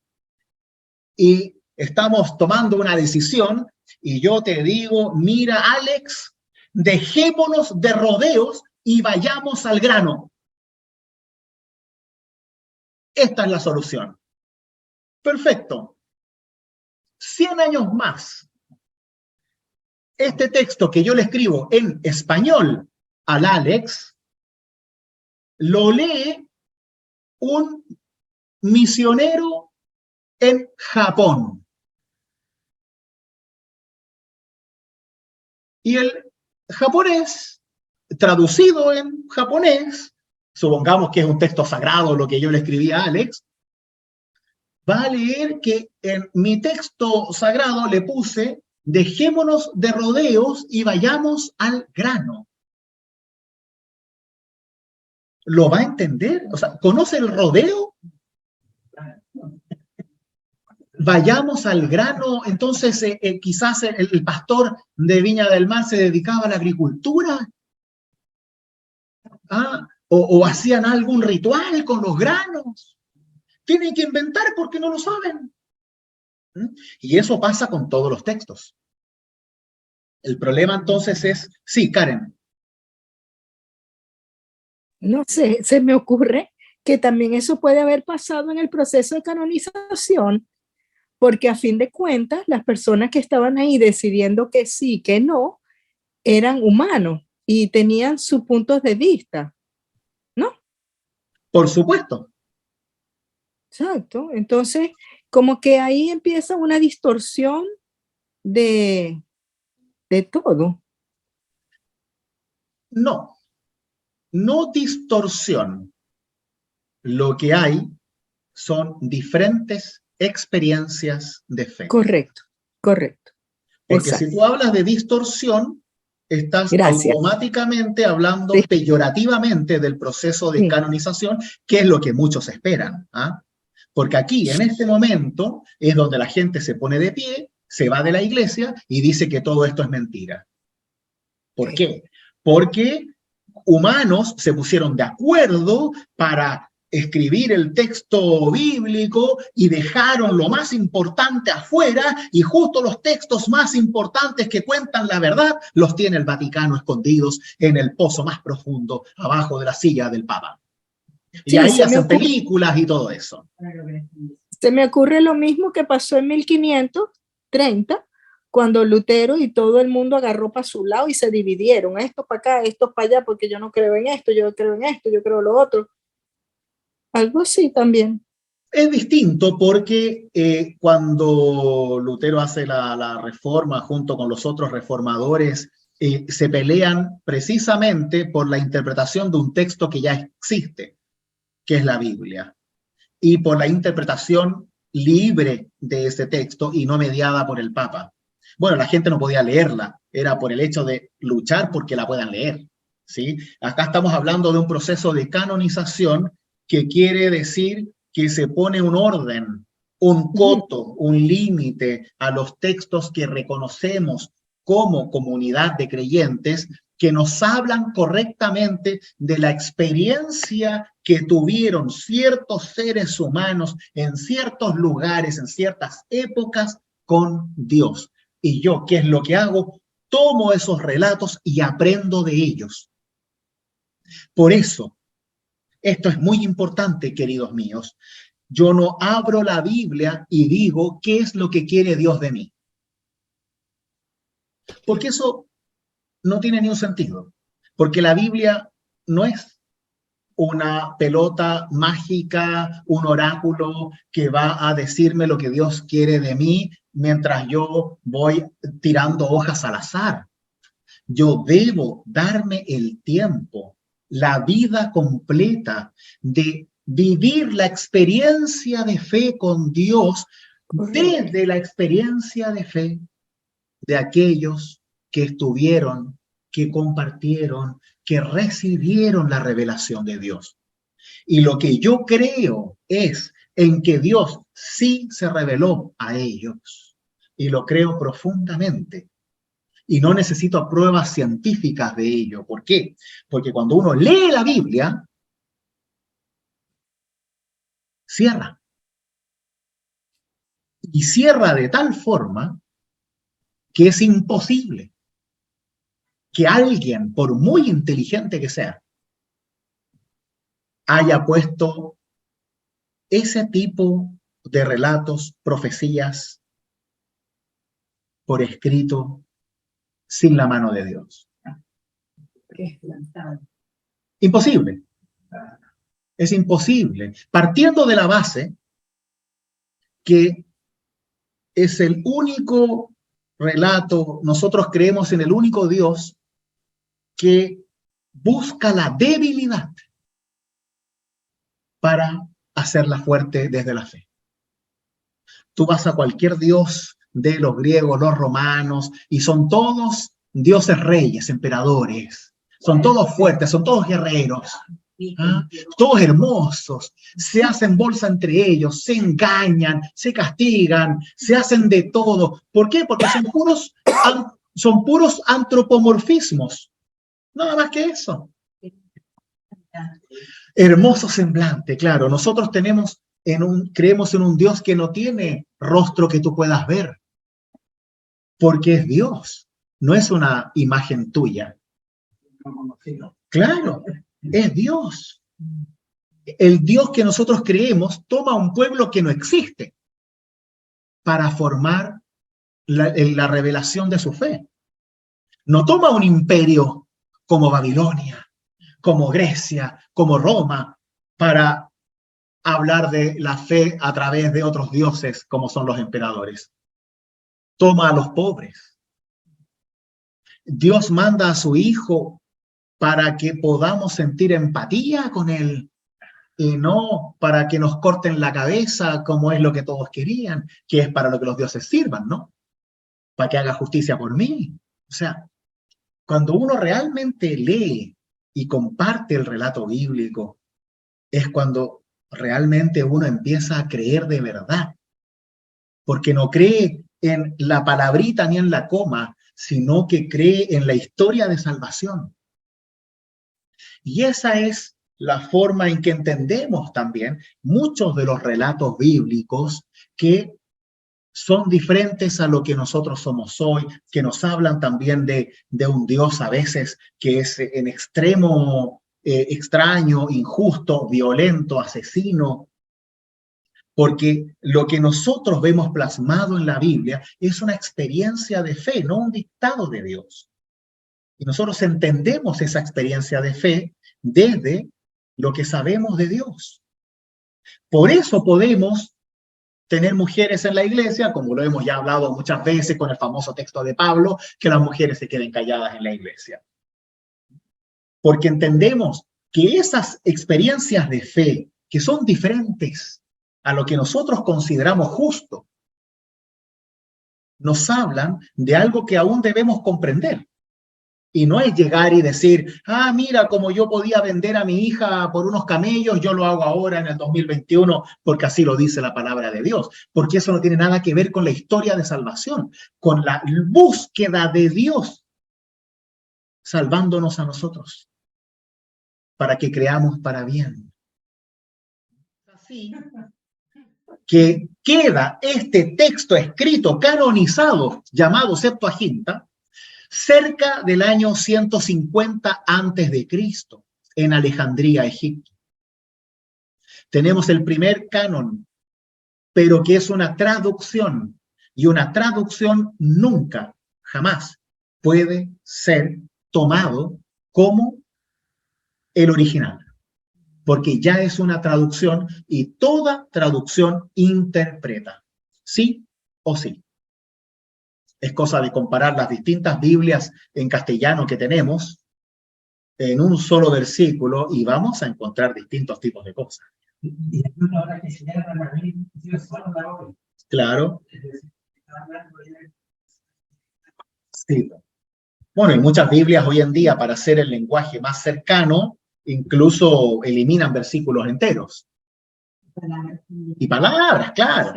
y estamos tomando una decisión y yo te digo, mira, Alex, dejémonos de rodeos y vayamos al grano. Esta es la solución. Perfecto. 100 años más. Este texto que yo le escribo en español al Alex, lo lee un misionero en Japón. Y el japonés, traducido en japonés, supongamos que es un texto sagrado lo que yo le escribí a Alex, va a leer que en mi texto sagrado le puse, dejémonos de rodeos y vayamos al grano. ¿Lo va a entender? O sea, ¿conoce el rodeo? Vayamos al grano. Entonces, quizás el pastor de Viña del Mar se dedicaba a la agricultura. ¿Ah? O hacían algún ritual con los granos. Tienen que inventar porque no lo saben. Y eso pasa con todos los textos. El problema entonces es, sí, Karen. No sé, se me ocurre que también eso puede haber pasado en el proceso de canonización, porque a fin de cuentas las personas que estaban ahí decidiendo que sí, que no, eran humanos y tenían sus puntos de vista, ¿no? Por supuesto. Exacto. Entonces, como que ahí empieza una distorsión de todo. No distorsión. Lo que hay son diferentes experiencias de fe. Correcto. Porque Exacto. si tú hablas de distorsión, estás automáticamente hablando peyorativamente del proceso de canonización, que es lo que muchos esperan. Porque aquí, en este momento, es donde la gente se pone de pie, se va de la iglesia y dice que todo esto es mentira. ¿Por qué? Porque humanos se pusieron de acuerdo para escribir el texto bíblico y dejaron lo más importante afuera, y justo los textos más importantes que cuentan la verdad los tiene el Vaticano escondidos en el pozo más profundo, abajo de la silla del Papa. Y ahí hacen películas y todo eso. Se me ocurre lo mismo que pasó en 1530, cuando Lutero y todo el mundo agarró para su lado y se dividieron, esto para acá, esto para allá, porque yo no creo en esto, yo creo en esto, yo creo en lo otro. Algo así también. Es distinto porque cuando Lutero hace la reforma junto con los otros reformadores, se pelean precisamente por la interpretación de un texto que ya existe, que es la Biblia, y por la interpretación libre de ese texto y no mediada por el Papa. Bueno, la gente no podía leerla, era por el hecho de luchar porque la puedan leer, ¿sí? Acá estamos hablando de un proceso de canonización que quiere decir que se pone un orden, un coto, un límite a los textos que reconocemos como comunidad de creyentes que nos hablan correctamente de la experiencia que tuvieron ciertos seres humanos en ciertos lugares, en ciertas épocas con Dios. Y yo, ¿qué es lo que hago? Tomo esos relatos y aprendo de ellos. Por eso, esto es muy importante, queridos míos. Yo no abro la Biblia y digo, ¿qué es lo que quiere Dios de mí? Porque eso no tiene ni un sentido. Porque la Biblia no es una pelota mágica, un oráculo que va a decirme lo que Dios quiere de mí mientras yo voy tirando hojas al azar. Yo debo darme el tiempo, la vida completa de vivir la experiencia de fe con Dios desde la experiencia de fe de aquellos que estuvieron, que compartieron, que recibieron la revelación de Dios. Y lo que yo creo es en que Dios sí se reveló a ellos. Y lo creo profundamente. Y no necesito pruebas científicas de ello. ¿Por qué? Porque cuando uno lee la Biblia, cierra. Y cierra de tal forma que es imposible que alguien, por muy inteligente que sea, haya puesto ese tipo de relatos, profecías, por escrito, sin la mano de Dios. Imposible. Es imposible. Partiendo de la base que es el único relato, nosotros creemos en el único Dios que busca la debilidad para hacerla fuerte desde la fe. Tú vas a cualquier dios de los griegos, los romanos, y son todos dioses reyes, emperadores. Son todos fuertes, son todos guerreros. ¿Ah? Todos hermosos, se hacen bolsa entre ellos, se engañan, se castigan, se hacen de todo. ¿Por qué? Porque son puros antropomorfismos. Nada más que eso. Hermoso semblante, claro. Nosotros creemos en un Dios que no tiene rostro que tú puedas ver. Porque es Dios, no es una imagen tuya. Claro, es Dios. El Dios que nosotros creemos toma un pueblo que no existe para formar la revelación de su fe. No toma un imperio como Babilonia, como Grecia, como Roma, para hablar de la fe a través de otros dioses como son los emperadores. Toma a los pobres. Dios manda a su Hijo para que podamos sentir empatía con Él y no para que nos corten la cabeza como es lo que todos querían, que es para lo que los dioses sirvan, ¿no? Para que haga justicia por mí. O sea, cuando uno realmente lee y comparte el relato bíblico, es cuando realmente uno empieza a creer de verdad, porque no cree en la palabrita ni en la coma, sino que cree en la historia de salvación. Y esa es la forma en que entendemos también muchos de los relatos bíblicos que son diferentes a lo que nosotros somos hoy, que nos hablan también de un Dios a veces que es en extremo extraño, injusto, violento, asesino, porque lo que nosotros vemos plasmado en la Biblia es una experiencia de fe, no un dictado de Dios. Y nosotros entendemos esa experiencia de fe desde lo que sabemos de Dios. Por eso podemos tener mujeres en la iglesia, como lo hemos ya hablado muchas veces con el famoso texto de Pablo, que las mujeres se queden calladas en la iglesia. Porque entendemos que esas experiencias de fe, que son diferentes a lo que nosotros consideramos justo, nos hablan de algo que aún debemos comprender. Y no es llegar y decir, ah, mira, como yo podía vender a mi hija por unos camellos, yo lo hago ahora en el 2021 porque así lo dice la palabra de Dios. Porque eso no tiene nada que ver con la historia de salvación, con la búsqueda de Dios. salvándonos a nosotros, para que creamos para bien. Así que queda este texto escrito, canonizado, llamado Septuaginta, cerca del año 150 antes de Cristo, en Alejandría, Egipto. Tenemos el primer canon, pero que es una traducción, y una traducción nunca, jamás puede ser tomado como el original, porque ya es una traducción y toda traducción interpreta, sí o sí. Es cosa de comparar las distintas Biblias en castellano que tenemos en un solo versículo y vamos a encontrar distintos tipos de cosas. Claro. Sí. Bueno, y muchas Biblias hoy en día, para hacer el lenguaje más cercano, incluso eliminan versículos enteros. Y palabras, claro.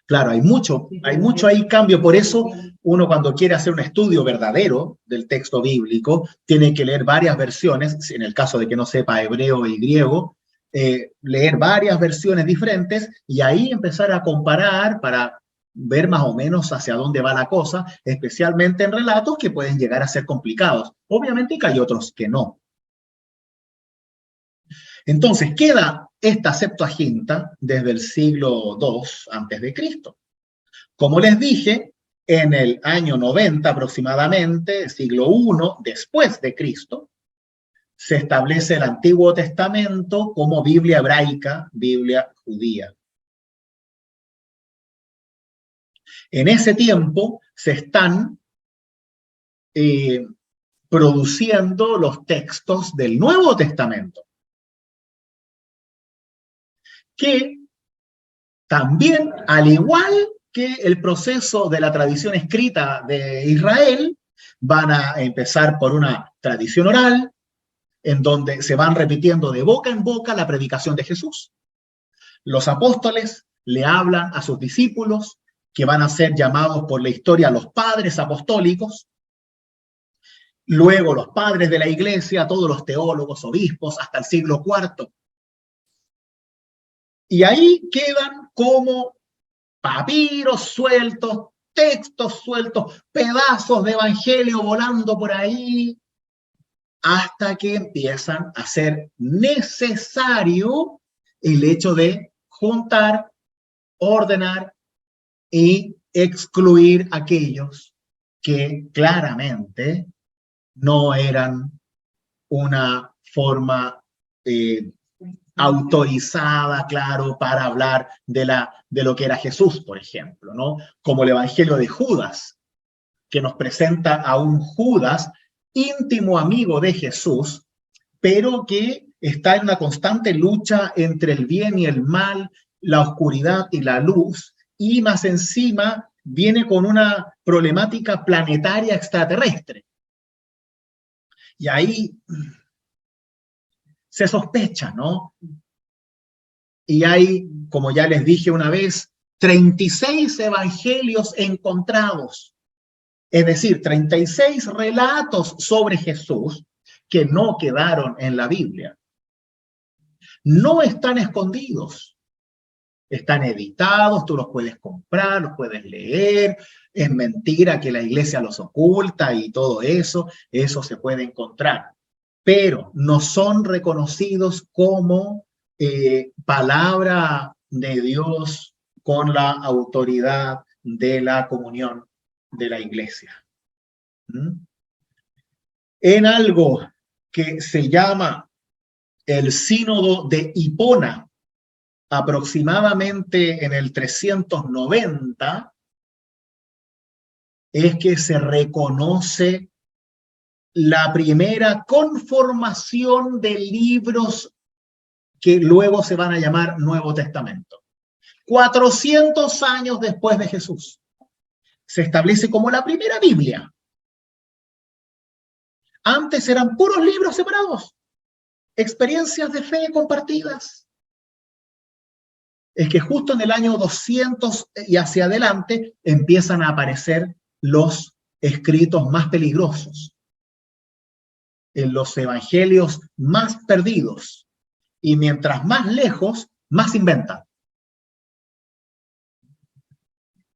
Claro, hay mucho ahí cambio. Por eso uno cuando quiere hacer un estudio verdadero del texto bíblico, tiene que leer varias versiones, en el caso de que no sepa hebreo y griego, leer varias versiones diferentes y ahí empezar a comparar para ver más o menos hacia dónde va la cosa, especialmente en relatos que pueden llegar a ser complicados. Obviamente que hay otros que no. Entonces, queda esta Septuaginta desde el siglo II antes de Cristo. Como les dije, en el año 90 aproximadamente, siglo I después de Cristo, se establece el Antiguo Testamento como Biblia hebraica, Biblia judía. En ese tiempo se están produciendo los textos del Nuevo Testamento, que también, al igual que el proceso de la tradición escrita de Israel, van a empezar por una tradición oral, en donde se van repitiendo de boca en boca la predicación de Jesús. Los apóstoles le hablan a sus discípulos, que van a ser llamados por la historia los padres apostólicos. Luego los padres de la iglesia, todos los teólogos, obispos, hasta el siglo IV. Y ahí quedan como papiros sueltos, textos sueltos, pedazos de evangelio volando por ahí, hasta que empiezan a ser necesario el hecho de juntar, ordenar y excluir aquellos que claramente no eran una forma autorizada, claro, para hablar de lo que era Jesús, por ejemplo, ¿no? Como el Evangelio de Judas, que nos presenta a un Judas íntimo amigo de Jesús, pero que está en una constante lucha entre el bien y el mal, la oscuridad y la luz, y más encima viene con una problemática planetaria extraterrestre. Y ahí se sospecha, ¿no? Y hay, como ya les dije una vez, 36 evangelios encontrados. Es decir, 36 relatos sobre Jesús que no quedaron en la Biblia. No están escondidos. Están editados, tú los puedes comprar, los puedes leer. Es mentira que la iglesia los oculta y todo eso se puede encontrar. Pero no son reconocidos como palabra de Dios con la autoridad de la comunión de la iglesia. En algo que se llama el Sínodo de Hipona, aproximadamente en el 390, es que se reconoce la primera conformación de libros que luego se van a llamar Nuevo Testamento. 400 años después de Jesús, se establece como la primera Biblia. Antes eran puros libros separados, experiencias de fe compartidas. es que justo en el año 200 y hacia adelante empiezan a aparecer los escritos más peligrosos, en los evangelios más perdidos, y mientras más lejos, más inventan.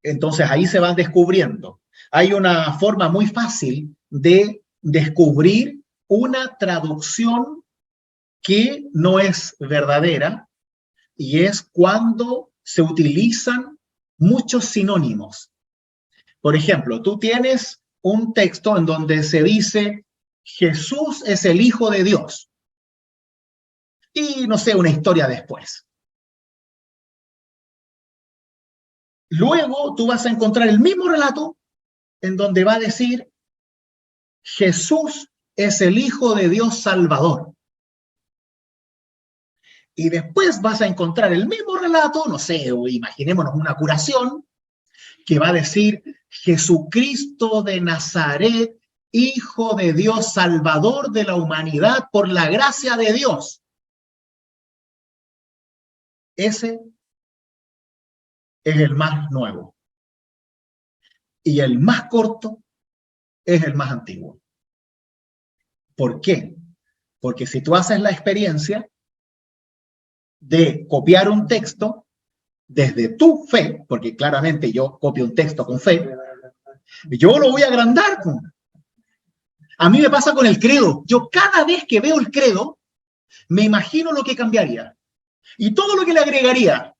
Entonces ahí se van descubriendo. Hay una forma muy fácil de descubrir una traducción que no es verdadera, y es cuando se utilizan muchos sinónimos. Por ejemplo, tú tienes un texto en donde se dice Jesús es el Hijo de Dios. Y no sé, una historia después. Luego tú vas a encontrar el mismo relato en donde va a decir Jesús es el Hijo de Dios Salvador. Y después vas a encontrar el mismo relato, no sé, o imaginémonos una curación, que va a decir Jesucristo de Nazaret, Hijo de Dios, Salvador de la humanidad por la gracia de Dios. Ese es el más nuevo. Y el más corto es el más antiguo. ¿Por qué? Porque si tú haces la experiencia de copiar un texto desde tu fe, porque claramente yo copio un texto con fe, yo lo voy a agrandar. A mí me pasa con el credo. Yo cada vez que veo el credo, me imagino lo que cambiaría y todo lo que le agregaría.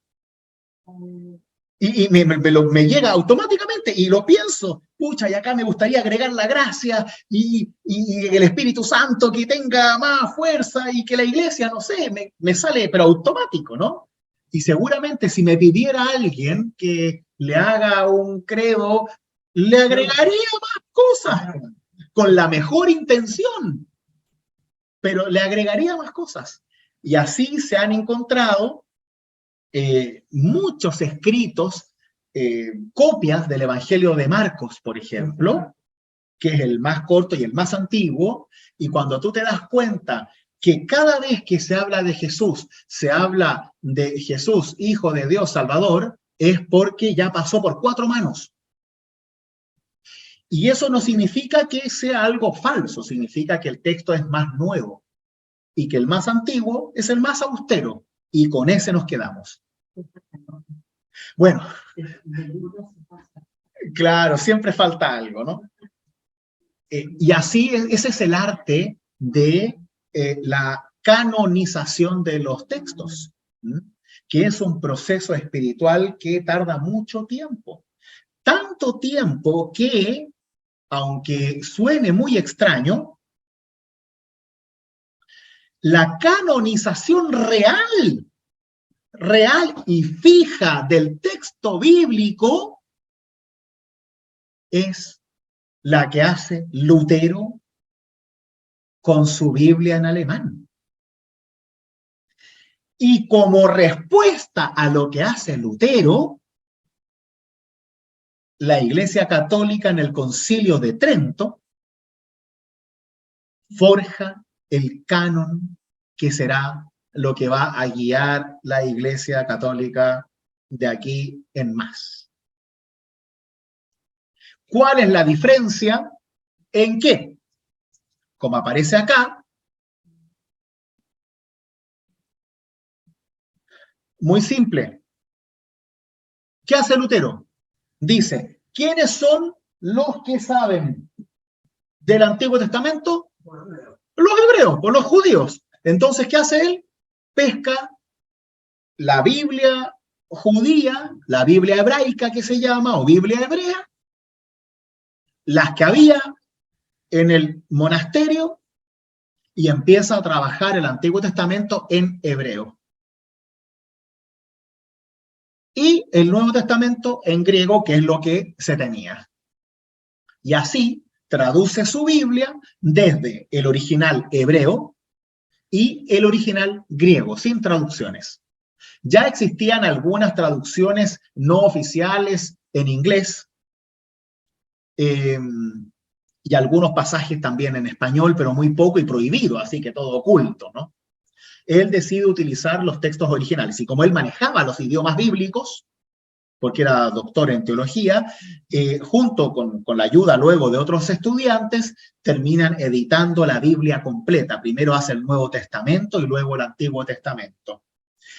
Y me llega automáticamente y lo pienso. Pucha, y acá me gustaría agregar la gracia y el Espíritu Santo que tenga más fuerza y que la iglesia, no sé, me sale, pero automático, ¿no? Y seguramente si me pidiera a alguien que le haga un credo, le agregaría más cosas, con la mejor intención, pero le agregaría más cosas. Y así se han encontrado muchos escritos, copias del Evangelio de Marcos, por ejemplo, que es el más corto y el más antiguo, y cuando tú te das cuenta que cada vez que se habla de Jesús, se habla de Jesús, Hijo de Dios, Salvador, es porque ya pasó por 4 manos. Y eso no significa que sea algo falso, significa que el texto es más nuevo y que el más antiguo es el más austero, y con ese nos quedamos. Bueno, claro, siempre falta algo, ¿no? Y así, ese es el arte de la canonización de los textos, ¿m? Que es un proceso espiritual que tarda mucho tiempo. Tanto tiempo que, aunque suene muy extraño, la canonización real y fija del texto bíblico es la que hace Lutero con su Biblia en alemán. Y como respuesta a lo que hace Lutero, la Iglesia Católica en el Concilio de Trento forja el canon que será lo que va a guiar la Iglesia Católica de aquí en más. ¿Cuál es la diferencia? ¿En qué? Como aparece acá, muy simple. ¿Qué hace Lutero? Dice, ¿quiénes son los que saben del Antiguo Testamento? Los hebreos, o los judíos. Entonces, ¿qué hace él? Pesca la Biblia judía, la Biblia hebraica que se llama, o Biblia hebrea, las que había en el monasterio, y empieza a trabajar el Antiguo Testamento en hebreo. Y el Nuevo Testamento en griego, que es lo que se tenía. Y así traduce su Biblia desde el original hebreo y el original griego, sin traducciones. Ya existían algunas traducciones no oficiales en inglés, y algunos pasajes también en español, pero muy poco y prohibido, así que todo oculto, ¿no? él decide utilizar los textos originales. Y como él manejaba los idiomas bíblicos, porque era doctor en teología, junto con la ayuda luego de otros estudiantes, terminan editando la Biblia completa. Primero hace el Nuevo Testamento y luego el Antiguo Testamento.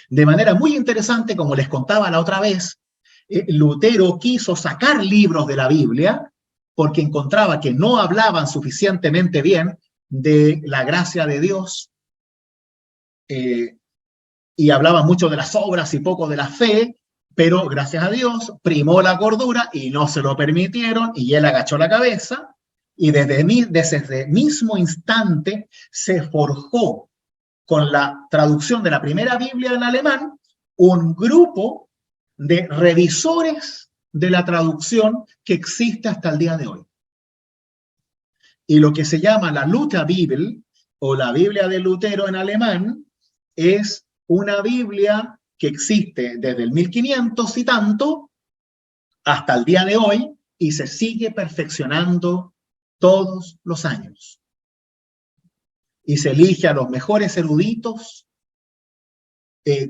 De manera muy interesante, como les contaba la otra vez, Lutero quiso sacar libros de la Biblia porque encontraba que no hablaban suficientemente bien de la gracia de Dios y hablaban mucho de las obras y poco de la fe, pero gracias a Dios primó la cordura y no se lo permitieron y él agachó la cabeza y desde el mismo instante se forjó con la traducción de la primera Biblia en alemán un grupo de revisores de la traducción que existe hasta el día de hoy. Y lo que se llama la Lutherbibel, o la Biblia de Lutero en alemán, es una Biblia que existe desde el 1500 y tanto hasta el día de hoy y se sigue perfeccionando todos los años. Y se elige a los mejores eruditos,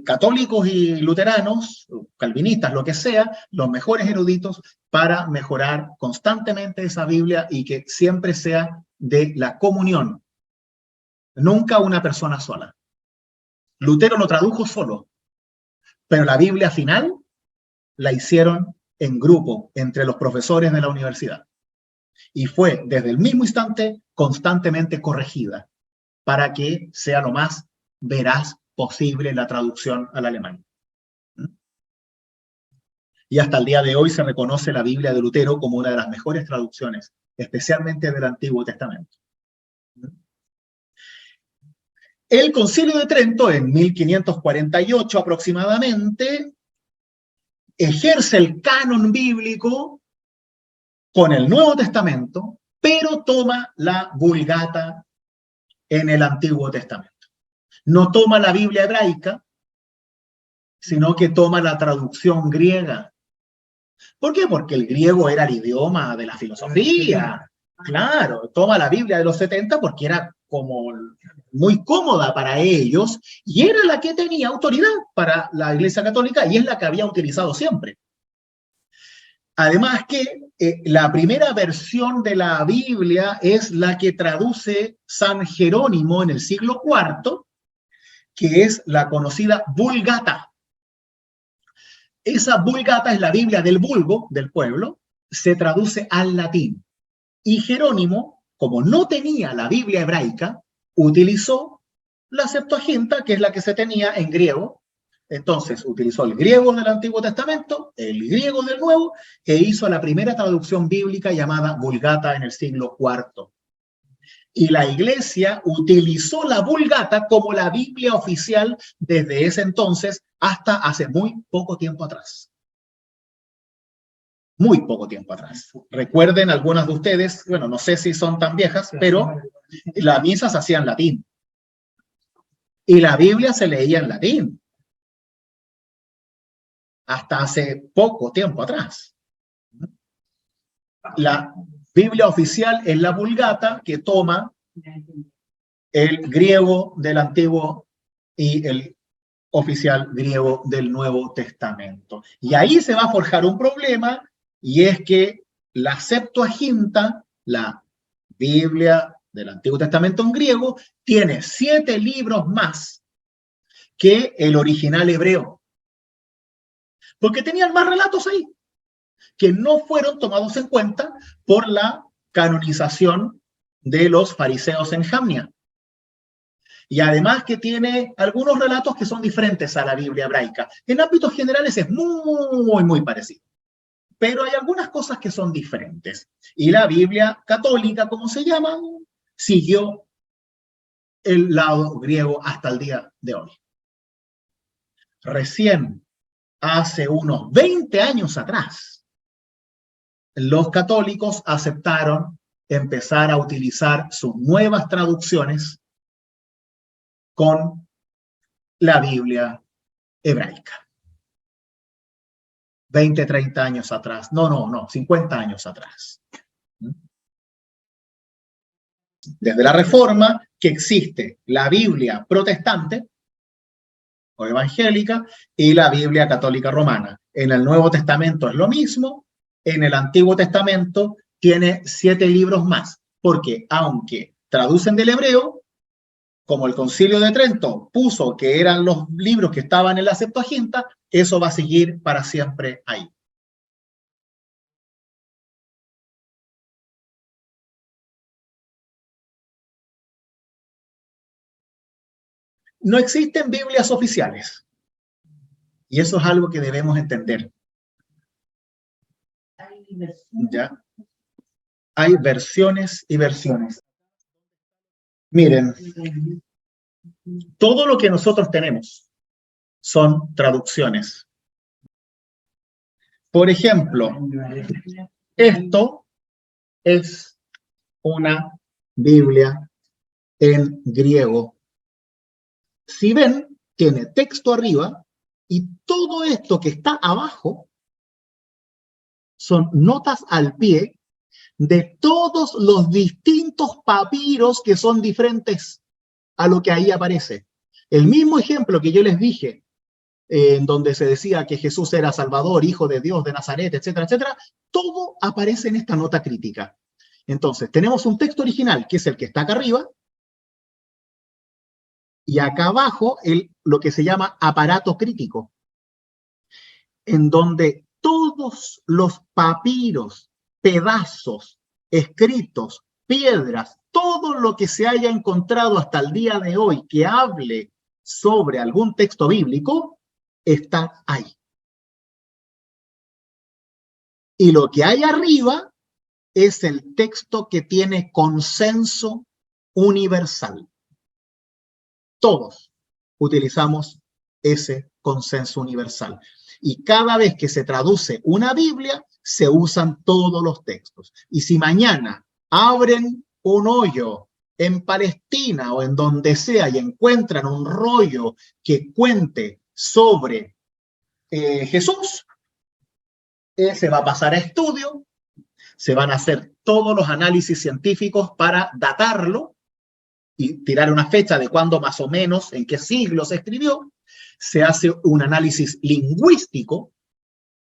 católicos y luteranos, calvinistas, lo que sea, los mejores eruditos para mejorar constantemente esa Biblia y que siempre sea de la comunión, nunca una persona sola. Lutero lo tradujo solo, pero la Biblia final la hicieron en grupo entre los profesores de la universidad. Y fue desde el mismo instante constantemente corregida para que sea lo más veraz posible la traducción al alemán. Y hasta el día de hoy se reconoce la Biblia de Lutero como una de las mejores traducciones, especialmente del Antiguo Testamento. El Concilio de Trento, en 1548 aproximadamente, ejerce el canon bíblico con el Nuevo Testamento, pero toma la Vulgata en el Antiguo Testamento. No toma la Biblia hebraica, sino que toma la traducción griega. ¿Por qué? Porque el griego era el idioma de la filosofía. Claro, toma la Biblia de los 70 porque era como muy cómoda para ellos y era la que tenía autoridad para la Iglesia Católica y es la que había utilizado siempre. Además que la primera versión de la Biblia es la que traduce San Jerónimo en el siglo IV, que es la conocida Vulgata. Esa Vulgata es la Biblia del vulgo, del pueblo, se traduce al latín. Y Jerónimo, como no tenía la Biblia hebraica, utilizó la Septuaginta, que es la que se tenía en griego. Entonces, utilizó el griego del Antiguo Testamento, el griego del Nuevo, e hizo la primera traducción bíblica llamada Vulgata en el siglo IV. Y la Iglesia utilizó la Vulgata como la Biblia oficial desde ese entonces hasta hace muy poco tiempo atrás. Muy poco tiempo atrás. Recuerden algunas de ustedes, bueno, no sé si son tan viejas, pero la misa se hacía en latín. Y la Biblia se leía en latín. Hasta hace poco tiempo atrás. La Biblia oficial es la Vulgata, que toma el griego del Antiguo y el oficial griego del Nuevo Testamento. Y ahí se va a forjar un problema, y es que la Septuaginta, la Biblia del Antiguo Testamento en griego, tiene 7 libros más que el original hebreo. Porque tenían más relatos ahí, que no fueron tomados en cuenta por la canonización de los fariseos en Jamnia. Y además que tiene algunos relatos que son diferentes a la Biblia hebraica. En ámbitos generales es muy parecido. Pero hay algunas cosas que son diferentes. Y la Biblia católica, como se llama, siguió el lado griego hasta el día de hoy. Recién, hace unos 20 años atrás, los católicos aceptaron empezar a utilizar sus nuevas traducciones con la Biblia hebraica. 20, 30 años atrás. No, 50 años atrás. Desde la Reforma, que existe la Biblia protestante, o evangélica y la Biblia católica romana. En el Nuevo Testamento es lo mismo, en el Antiguo Testamento tiene 7 libros más, porque aunque traducen del hebreo, como el Concilio de Trento puso que eran los libros que estaban en la Septuaginta, eso va a seguir para siempre ahí. No existen Biblias oficiales. Y eso es algo que debemos entender. ¿Ya? Hay versiones y versiones. Miren, todo lo que nosotros tenemos son traducciones. Por ejemplo, esto es una Biblia en griego. Si ven, tiene texto arriba y todo esto que está abajo son notas al pie de todos los distintos papiros que son diferentes a lo que ahí aparece. El mismo ejemplo que yo les dije, en donde se decía que Jesús era Salvador, Hijo de Dios de Nazaret, etcétera, etcétera, todo aparece en esta nota crítica. Entonces, tenemos un texto original, que es el que está acá arriba, y acá abajo lo que se llama aparato crítico, en donde todos los papiros, pedazos, escritos, piedras, todo lo que se haya encontrado hasta el día de hoy que hable sobre algún texto bíblico, está ahí. Y lo que hay arriba es el texto que tiene consenso universal. Todos utilizamos ese consenso universal. Y cada vez que se traduce una Biblia, se usan todos los textos. Y si mañana abren un hoyo en Palestina o en donde sea y encuentran un rollo que cuente sobre Jesús, se va a pasar a estudio, se van a hacer todos los análisis científicos para datarlo y tirar una fecha de cuándo más o menos, en qué siglo se escribió. Se hace un análisis lingüístico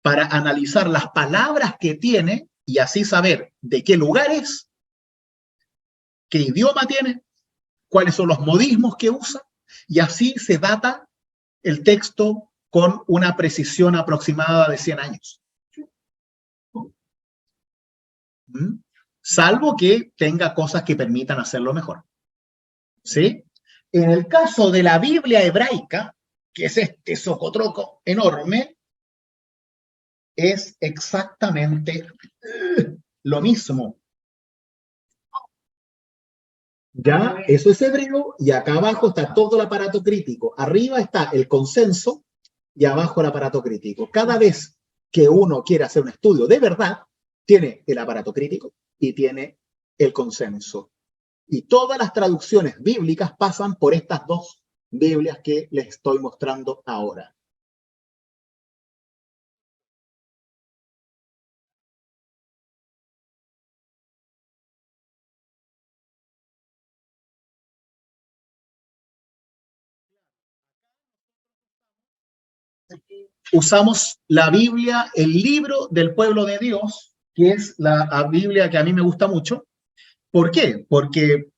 para analizar las palabras que tiene y así saber de qué lugar es, qué idioma tiene, cuáles son los modismos que usa, y así se data el texto con una precisión aproximada de 100 años. Salvo que tenga cosas que permitan hacerlo mejor. ¿Sí? En el caso de la Biblia hebraica, que es este socotroco enorme, es exactamente lo mismo. Ya, eso es hebreo, y acá abajo está todo el aparato crítico. Arriba está el consenso y abajo el aparato crítico. Cada vez que uno quiere hacer un estudio de verdad, tiene el aparato crítico y tiene el consenso. Y todas las traducciones bíblicas pasan por estas dos Biblias que les estoy mostrando ahora. Usamos la Biblia, el libro del pueblo de Dios, que es la Biblia que a mí me gusta mucho. ¿Por qué? Porque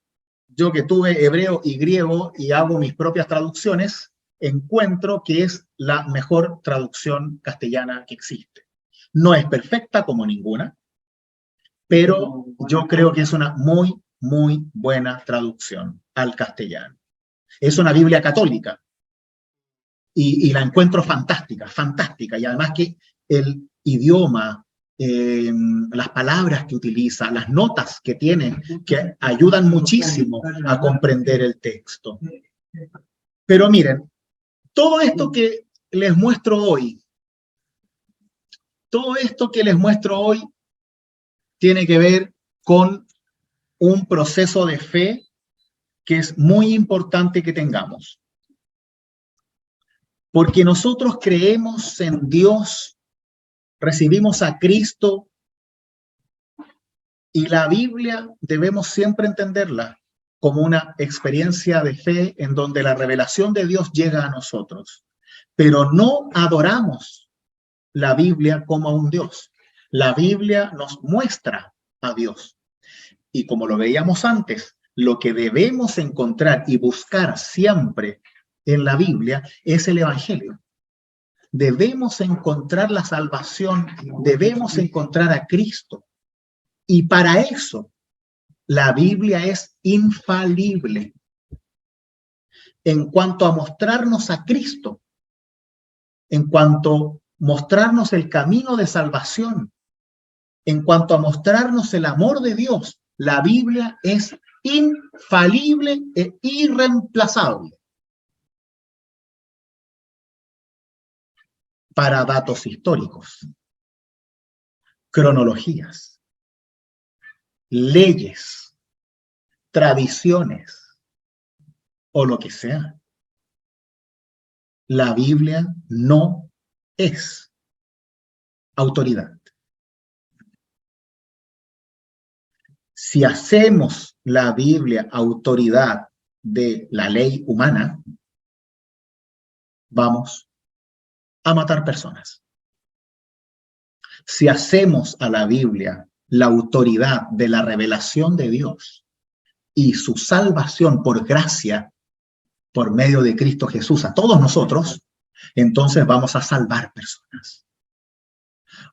yo que tuve hebreo y griego y hago mis propias traducciones, encuentro que es la mejor traducción castellana que existe. No es perfecta como ninguna, pero yo creo que es una muy, muy buena traducción al castellano. Es una Biblia católica y la encuentro fantástica, fantástica. Y además que el idioma, las palabras que utiliza, las notas que tiene, que ayudan muchísimo a comprender el texto. Pero miren, todo esto que les muestro hoy, tiene que ver con un proceso de fe que es muy importante que tengamos. Porque nosotros creemos en Dios, recibimos a Cristo, y la Biblia debemos siempre entenderla como una experiencia de fe en donde la revelación de Dios llega a nosotros. pero no adoramos la Biblia como a un Dios. La Biblia nos muestra a Dios. Y como lo veíamos antes, lo que debemos encontrar y buscar siempre en la Biblia es el Evangelio. Debemos encontrar la salvación, debemos encontrar a Cristo. Y para eso, la Biblia es infalible. En cuanto a mostrarnos a Cristo, en cuanto a mostrarnos el camino de salvación, en cuanto a mostrarnos el amor de Dios, la Biblia es infalible e irreemplazable. Para datos históricos, cronologías, leyes, tradiciones o lo que sea. La Biblia no es autoridad. Si hacemos la Biblia autoridad de la ley humana, vamos a matar personas. Si hacemos a la Biblia la autoridad de la revelación de Dios y su salvación por gracia, por medio de Cristo Jesús a todos nosotros, entonces vamos a salvar personas.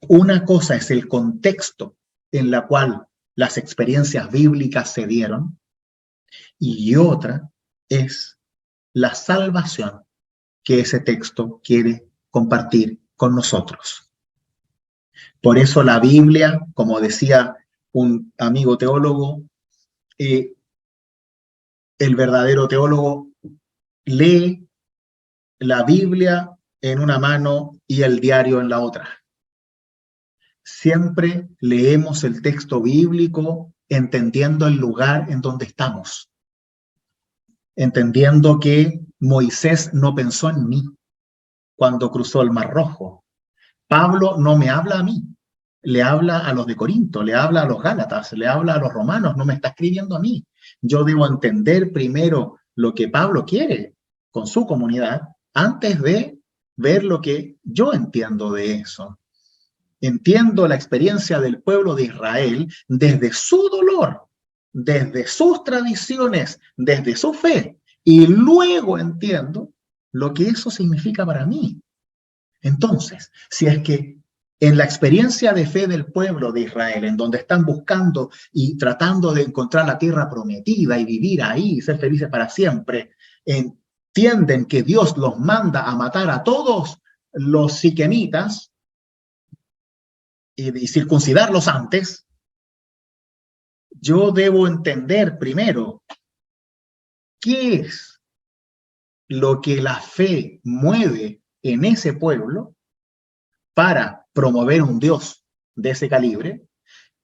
Una cosa es el contexto en la cual las experiencias bíblicas se dieron y otra es la salvación que ese texto quiere compartir con nosotros. Por eso la Biblia, como decía un amigo teólogo, el verdadero teólogo lee la Biblia en una mano y el diario en la otra. Siempre leemos el texto bíblico entendiendo el lugar en donde estamos, entendiendo que Moisés no pensó en mí cuando cruzó el Mar Rojo. Pablo no me habla a mí, le habla a los de Corinto, le habla a los Gálatas, le habla a los romanos, no me está escribiendo a mí. Yo debo entender primero lo que Pablo quiere con su comunidad antes de ver lo que yo entiendo de eso. Entiendo la experiencia del pueblo de Israel desde su dolor, desde sus tradiciones, desde su fe, y luego entiendo lo que eso significa para mí. Entonces, si es que en la experiencia de fe del pueblo de Israel, en donde están buscando y tratando de encontrar la tierra prometida y vivir ahí y ser felices para siempre, entienden que Dios los manda a matar a todos los siquemitas y circuncidarlos antes, yo debo entender primero qué es lo que la fe mueve en ese pueblo para promover un Dios de ese calibre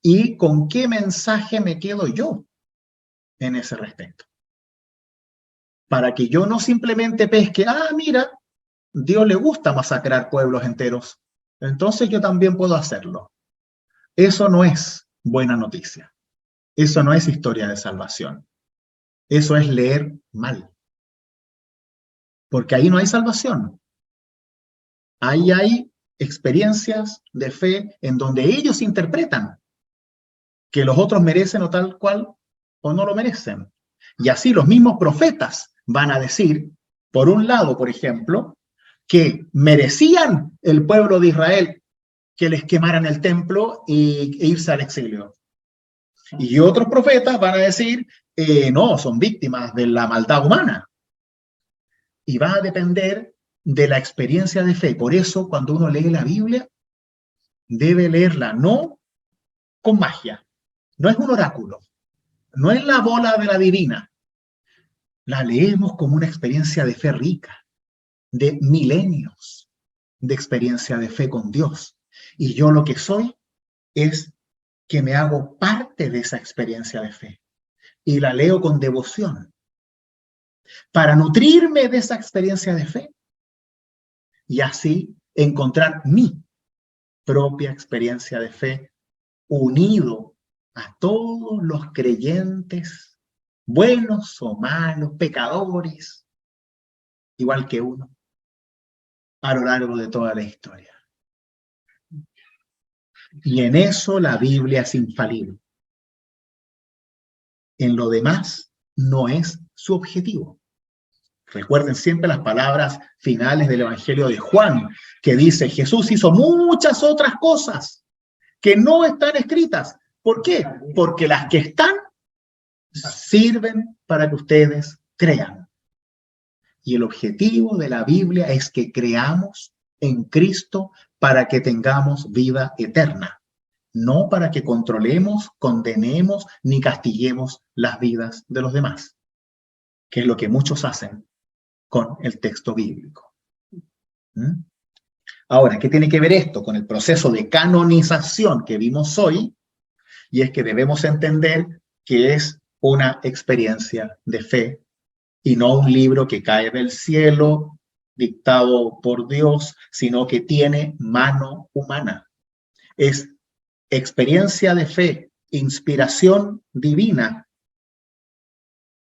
y con qué mensaje me quedo yo en ese respecto. Para que yo no simplemente pesque, mira, Dios le gusta masacrar pueblos enteros, entonces yo también puedo hacerlo. Eso no es buena noticia. Eso no es historia de salvación. Eso es leer mal. Porque ahí no hay salvación. Ahí hay experiencias de fe en donde ellos interpretan que los otros merecen o tal cual o no lo merecen. Y así los mismos profetas van a decir, por un lado, por ejemplo, que merecían el pueblo de Israel que les quemaran el templo e irse al exilio. Y otros profetas van a decir, no, son víctimas de la maldad humana. Y va a depender de la experiencia de fe. Por eso, cuando uno lee la Biblia, debe leerla no con magia. No es un oráculo. No es la bola de la divina. La leemos como una experiencia de fe rica, de milenios de experiencia de fe con Dios. Y yo lo que soy es que me hago parte de esa experiencia de fe y la leo con devoción para nutrirme de esa experiencia de fe y así encontrar mi propia experiencia de fe unido a todos los creyentes, buenos o malos, pecadores, igual que uno. a lo largo de toda la historia. Y en eso la Biblia es infalible. En lo demás no es su objetivo. Recuerden siempre las palabras finales del Evangelio de Juan, que dice: Jesús hizo muchas otras cosas que no están escritas. ¿Por qué? Porque las que están sirven para que ustedes crean. Y el objetivo de la Biblia es que creamos en Cristo para que tengamos vida eterna, no para que controlemos, condenemos ni castiguemos las vidas de los demás, que es lo que muchos hacen con el texto bíblico. ¿Mm? Ahora, ¿qué tiene que ver esto con el proceso de canonización que vimos hoy? Y es que debemos entender que es una experiencia de fe y no un libro que cae del cielo, dictado por Dios, sino que tiene mano humana. Es experiencia de fe, inspiración divina,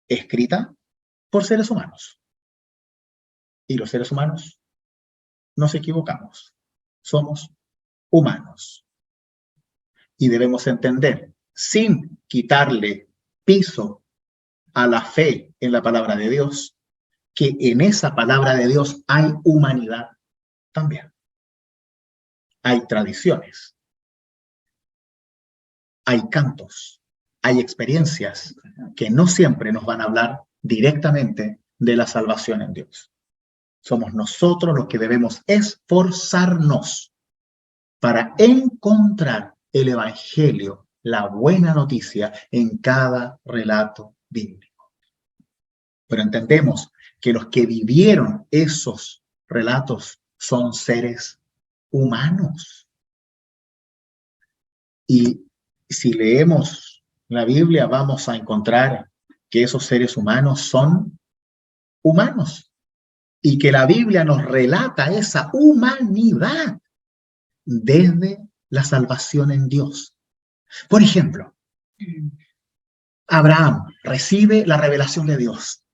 escrita por seres humanos. Y los seres humanos nos equivocamos. Somos humanos. Y debemos entender, sin quitarle piso a la fe en la palabra de Dios, que en esa palabra de Dios hay humanidad también. Hay tradiciones, hay cantos, hay experiencias que no siempre nos van a hablar directamente de la salvación en Dios. Somos nosotros los que debemos esforzarnos para encontrar el Evangelio, la buena noticia, en cada relato bíblico. Pero entendemos que los que vivieron esos relatos son seres humanos. Y si leemos la Biblia, vamos a encontrar que esos seres humanos son humanos y que la Biblia nos relata esa humanidad desde la salvación en Dios. Por ejemplo, Abraham recibe la revelación de Dios.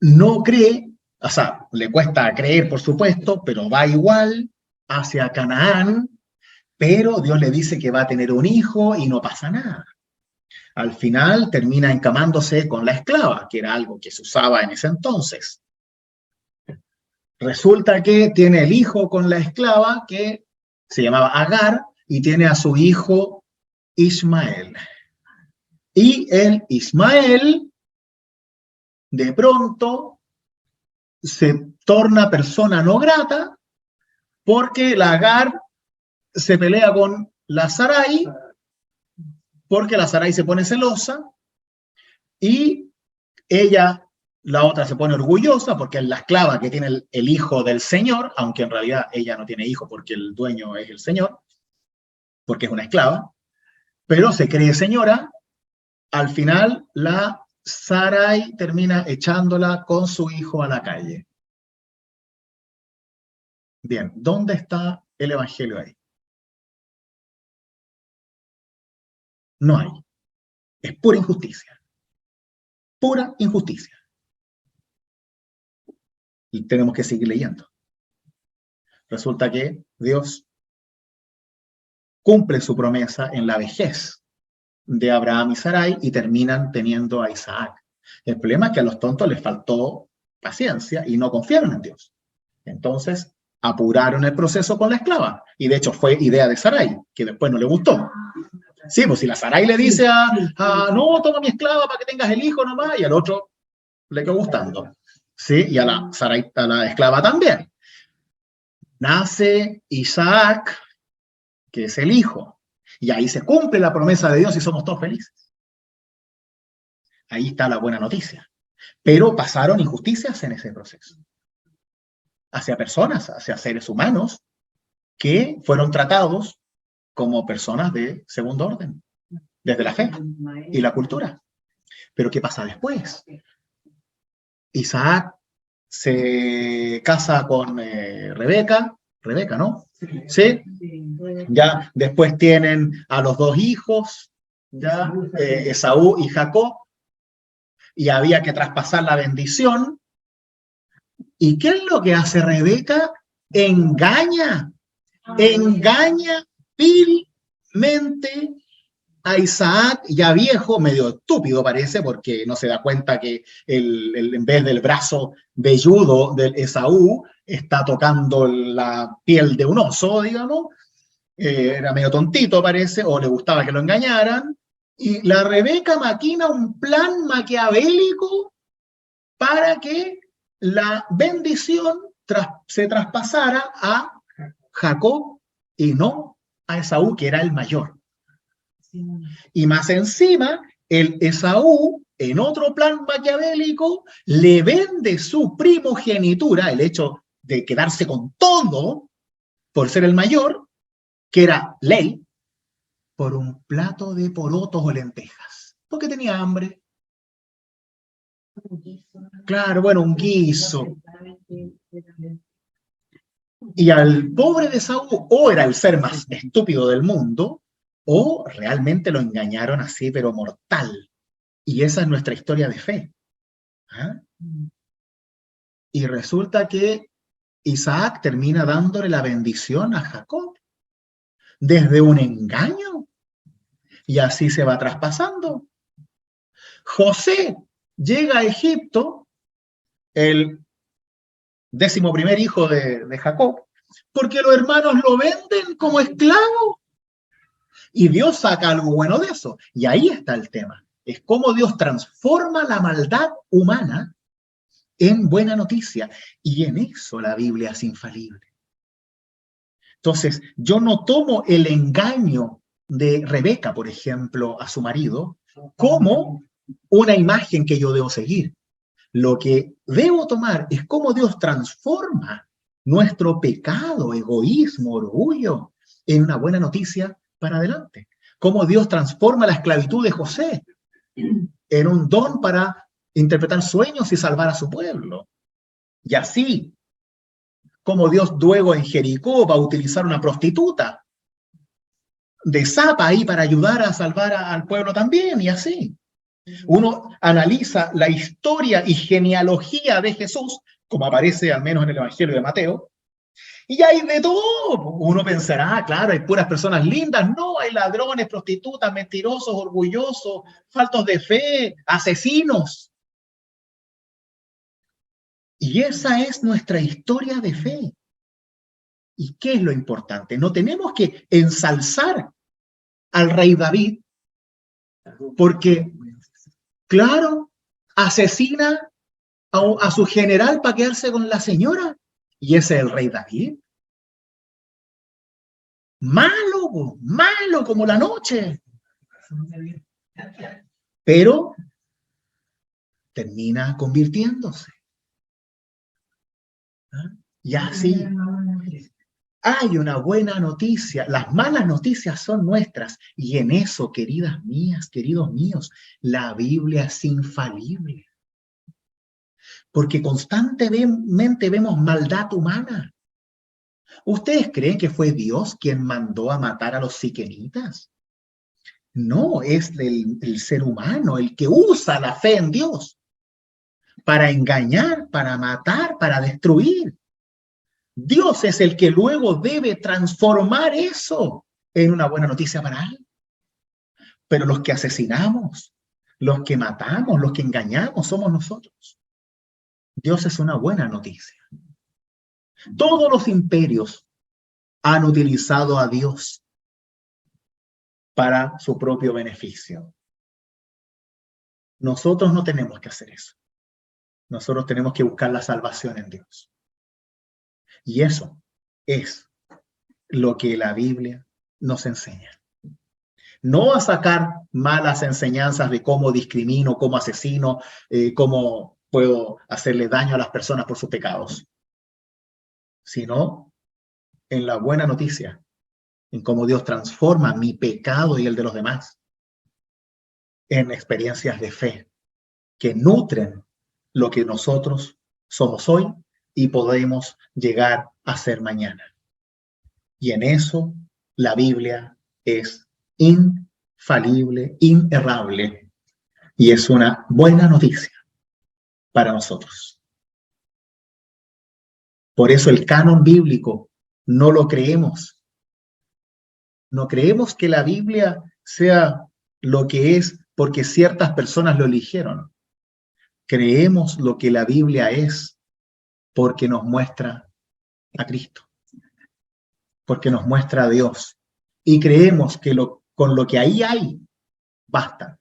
No cree, o sea, le cuesta creer, por supuesto, pero va igual hacia Canaán, pero Dios le dice que va a tener un hijo y no pasa nada. Al final termina encamándose con la esclava, que era algo que se usaba en ese entonces. Resulta que tiene el hijo con la esclava, que se llamaba Agar, y tiene a su hijo Ismael. Y el Ismael, de pronto, se torna persona no grata, porque la Agar se pelea con la Sarai, porque la Sarai se pone celosa, y ella, la otra, se pone orgullosa, porque es la esclava que tiene el hijo del Señor, aunque en realidad ella no tiene hijo porque el dueño es el Señor, porque es una esclava, pero se cree señora. Al final, la Sarai termina echándola con su hijo a la calle. Bien, ¿dónde está el Evangelio ahí? No hay. Es pura injusticia. Pura injusticia. Y tenemos que seguir leyendo. Resulta que Dios cumple su promesa en la vejez de Abraham y Sarai y terminan teniendo a Isaac. El problema es que a los tontos les faltó paciencia y no confiaron en Dios. Entonces apuraron el proceso con la esclava. Y de hecho fue idea de Sarai, que después no le gustó. Sí, pues si la Sarai le dice no, toma mi esclava para que tengas el hijo nomás, y al otro le quedó gustando. Sí, y a la Sarai, a la esclava también. Nace Isaac, que es el hijo. Y ahí se cumple la promesa de Dios y somos todos felices. Ahí está la buena noticia. Pero pasaron injusticias en ese proceso. Hacia personas, hacia seres humanos, que fueron tratados como personas de segundo orden, desde la fe y la cultura. Pero ¿qué pasa después? Isaac se casa con Rebeca, ¿no? ¿Sí? Ya después tienen a los dos hijos, ya Esaú y Jacob, y había que traspasar la bendición, ¿Y qué es lo que hace Rebeca? Engaña vilmente a Isaac, ya viejo, medio estúpido parece, porque no se da cuenta que en vez del brazo velludo de Esaú, está tocando la piel de un oso, digamos. Era medio tontito parece, o le gustaba que lo engañaran. Y la Rebeca maquina un plan maquiavélico para que la bendición se traspasara a Jacob y no a Esaú, que era el mayor. Y más encima, el Esaú, en otro plan maquiavélico, le vende su primogenitura, el hecho de quedarse con todo por ser el mayor, que era ley, por un plato de porotos o lentejas, porque tenía hambre. Claro, bueno, un guiso. Y al pobre de Esaú, o era el ser más estúpido del mundo, o realmente lo engañaron así, pero mortal. Y esa es nuestra historia de fe. ¿Ah? Y resulta que Isaac termina dándole la bendición a Jacob desde un engaño. Y así se va traspasando. José llega a Egipto, el 11º hijo de Jacob, porque los hermanos lo venden como esclavo. Y Dios saca algo bueno de eso. Y ahí está el tema. Es cómo Dios transforma la maldad humana en buena noticia. Y en eso la Biblia es infalible. Entonces, yo no tomo el engaño de Rebeca, por ejemplo, a su marido, como una imagen que yo debo seguir. Lo que debo tomar es cómo Dios transforma nuestro pecado, egoísmo, orgullo, en una buena noticia para adelante. Cómo Dios transforma la esclavitud de José en un don para interpretar sueños y salvar a su pueblo. Y así, como Dios luego en Jericó va a utilizar una prostituta de Zapa ahí para ayudar a salvar al pueblo también, y así. Uno analiza la historia y genealogía de Jesús, como aparece al menos en el Evangelio de Mateo, y hay de todo. Uno pensará, claro, hay puras personas lindas. No, hay ladrones, prostitutas, mentirosos, orgullosos, faltos de fe, asesinos. Y esa es nuestra historia de fe. ¿Y qué es lo importante? No tenemos que ensalzar al rey David, porque, claro, asesina a su general para quedarse con la señora. Y ese es el rey David. Malo, malo como la noche. Pero termina convirtiéndose. ¿Ah? Y así hay una buena noticia. Las malas noticias son nuestras. Y en eso, queridas mías, queridos míos, la Biblia es infalible. Porque constantemente vemos maldad humana. ¿Ustedes creen que fue Dios quien mandó a matar a los siquemitas? No, es el ser humano el que usa la fe en Dios para engañar, para matar, para destruir. Dios es el que luego debe transformar eso en una buena noticia para él. Pero los que asesinamos, los que matamos, los que engañamos, somos nosotros. Dios es una buena noticia. Todos los imperios han utilizado a Dios para su propio beneficio. Nosotros no tenemos que hacer eso. Nosotros tenemos que buscar la salvación en Dios. Y eso es lo que la Biblia nos enseña. No a sacar malas enseñanzas de cómo discrimino, cómo asesino, cómo puedo hacerle daño a las personas por sus pecados, sino en la buena noticia, en cómo Dios transforma mi pecado y el de los demás en experiencias de fe que nutren lo que nosotros somos hoy y podemos llegar a ser mañana. Y en eso la Biblia es infalible, inerrable, y es una buena noticia para nosotros. Por eso el canon bíblico no lo creemos. No creemos que la Biblia sea lo que es porque ciertas personas lo eligieron. Creemos lo que la Biblia es porque nos muestra a Cristo, porque nos muestra a Dios. Y creemos que con lo que ahí hay, basta.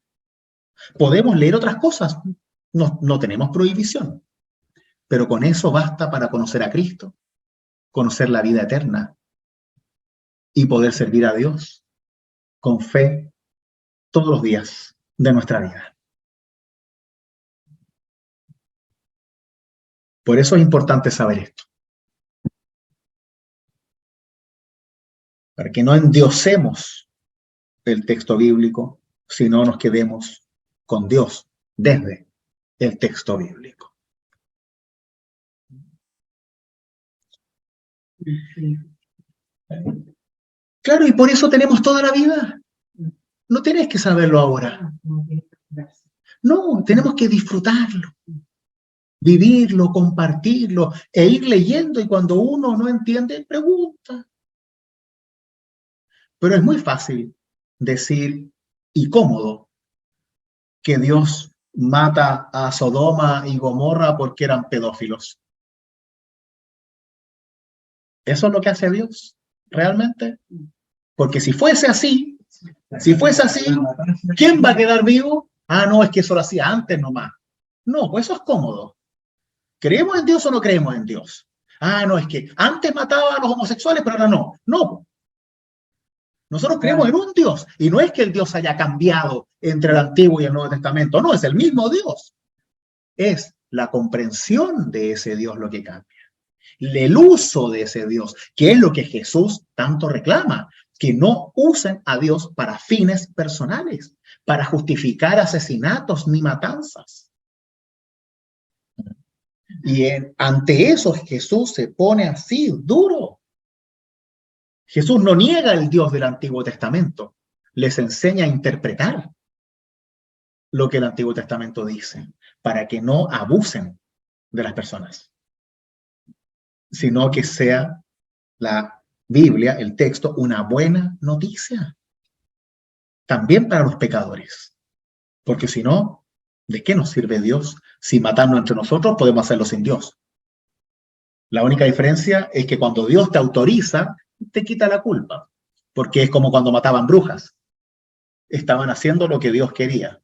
Podemos leer otras cosas, no tenemos prohibición, pero con eso basta para conocer a Cristo, conocer la vida eterna y poder servir a Dios con fe todos los días de nuestra vida. Por eso es importante saber esto. Para que no endiosemos el texto bíblico, sino nos quedemos con Dios desde el texto bíblico. Claro, y por eso tenemos toda la vida. No tenés que saberlo ahora. No, tenemos que disfrutarlo, vivirlo, compartirlo e ir leyendo, y cuando uno no entiende, pregunta. Pero es muy fácil decir y cómodo que Dios mata a Sodoma y Gomorra porque eran pedófilos. ¿Eso es lo que hace Dios realmente? Porque si fuese así, ¿quién va a quedar vivo? Ah, no, es que eso lo hacía antes nomás. No, pues eso es cómodo. ¿Creemos en Dios o no creemos en Dios? Ah, no, es que antes mataba a los homosexuales, pero ahora no. No. Nosotros creemos en un Dios, y no es que el Dios haya cambiado entre el Antiguo y el Nuevo Testamento. No, es el mismo Dios. Es la comprensión de ese Dios lo que cambia. El uso de ese Dios, que es lo que Jesús tanto reclama, que no usen a Dios para fines personales, para justificar asesinatos ni matanzas. Y ante eso Jesús se pone así, duro. Jesús no niega el Dios del Antiguo Testamento, les enseña a interpretar lo que el Antiguo Testamento dice, para que no abusen de las personas, sino que sea la Biblia, el texto, una buena noticia, también para los pecadores, porque si no, ¿de qué nos sirve Dios si matarnos entre nosotros podemos hacerlo sin Dios? La única diferencia es que cuando Dios te autoriza, te quita la culpa, porque es como cuando mataban brujas. Estaban haciendo lo que Dios quería.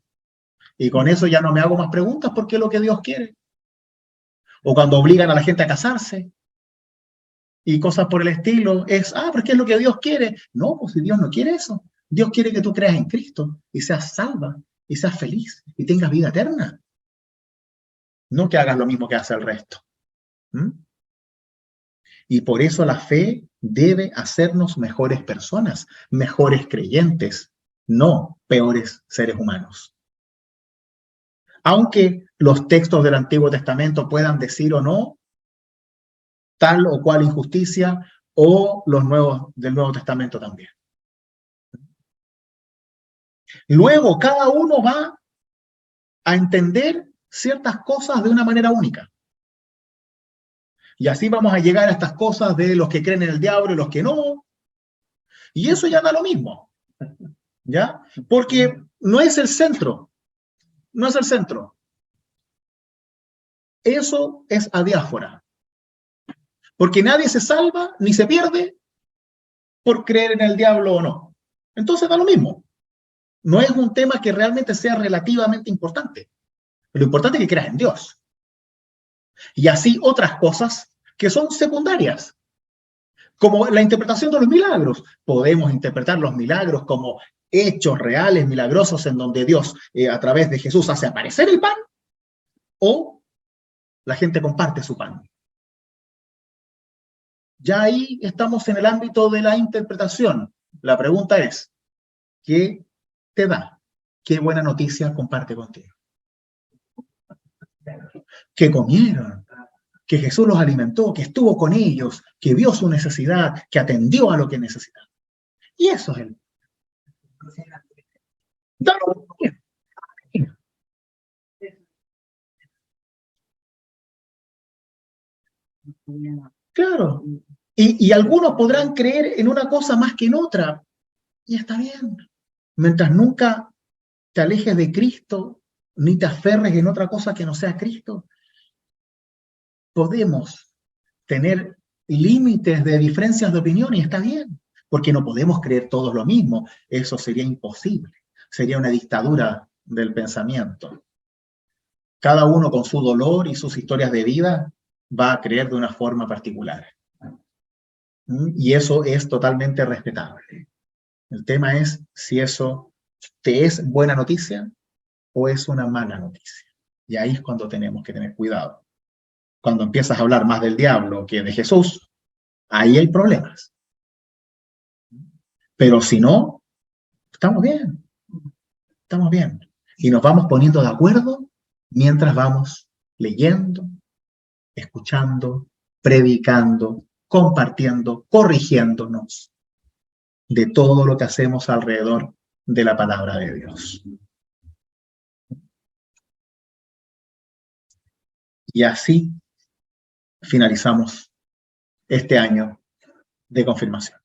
Y con eso ya no me hago más preguntas porque es lo que Dios quiere. O cuando obligan a la gente a casarse y cosas por el estilo, pero ¿qué es lo que Dios quiere? No, pues si Dios no quiere eso. Dios quiere que tú creas en Cristo y seas salva y seas feliz y tengas vida eterna. No que hagas lo mismo que hace el resto. Y por eso la fe debe hacernos mejores personas, mejores creyentes, no peores seres humanos. Aunque los textos del Antiguo Testamento puedan decir o no tal o cual injusticia, o los nuevos del Nuevo Testamento también. Luego, cada uno va a entender ciertas cosas de una manera única. Y así vamos a llegar a estas cosas de los que creen en el diablo y los que no. Y eso ya da lo mismo. ¿Ya? Porque no es el centro. No es el centro. Eso es adiáfora. Porque nadie se salva ni se pierde por creer en el diablo o no. Entonces da lo mismo. No es un tema que realmente sea relativamente importante. Lo importante es que creas en Dios. Y así otras cosas que son secundarias, como la interpretación de los milagros. Podemos interpretar los milagros como hechos reales, milagrosos, en donde Dios, a través de Jesús, hace aparecer el pan, o la gente comparte su pan. Ya ahí estamos en el ámbito de la interpretación. La pregunta es, ¿qué te da? ¿Qué buena noticia comparte contigo? Que comieron, que Jesús los alimentó, que estuvo con ellos, que vio su necesidad, que atendió a lo que necesitaban. Y eso es el... Claro. Y algunos podrán creer en una cosa más que en otra. Y está bien. Mientras nunca te alejes de Cristo, ni te aferres en otra cosa que no sea Cristo, podemos tener límites de diferencias de opinión y está bien, porque no podemos creer todos lo mismo. Eso sería imposible. Sería una dictadura del pensamiento. Cada uno con su dolor y sus historias de vida va a creer de una forma particular. Y eso es totalmente respetable. El tema es si eso te es buena noticia o es una mala noticia. Y ahí es cuando tenemos que tener cuidado. Cuando empiezas a hablar más del diablo que de Jesús, ahí hay problemas. Pero si no, estamos bien. Estamos bien. Y nos vamos poniendo de acuerdo mientras vamos leyendo, escuchando, predicando, compartiendo, corrigiéndonos de todo lo que hacemos alrededor de la palabra de Dios. Y así finalizamos este año de confirmación.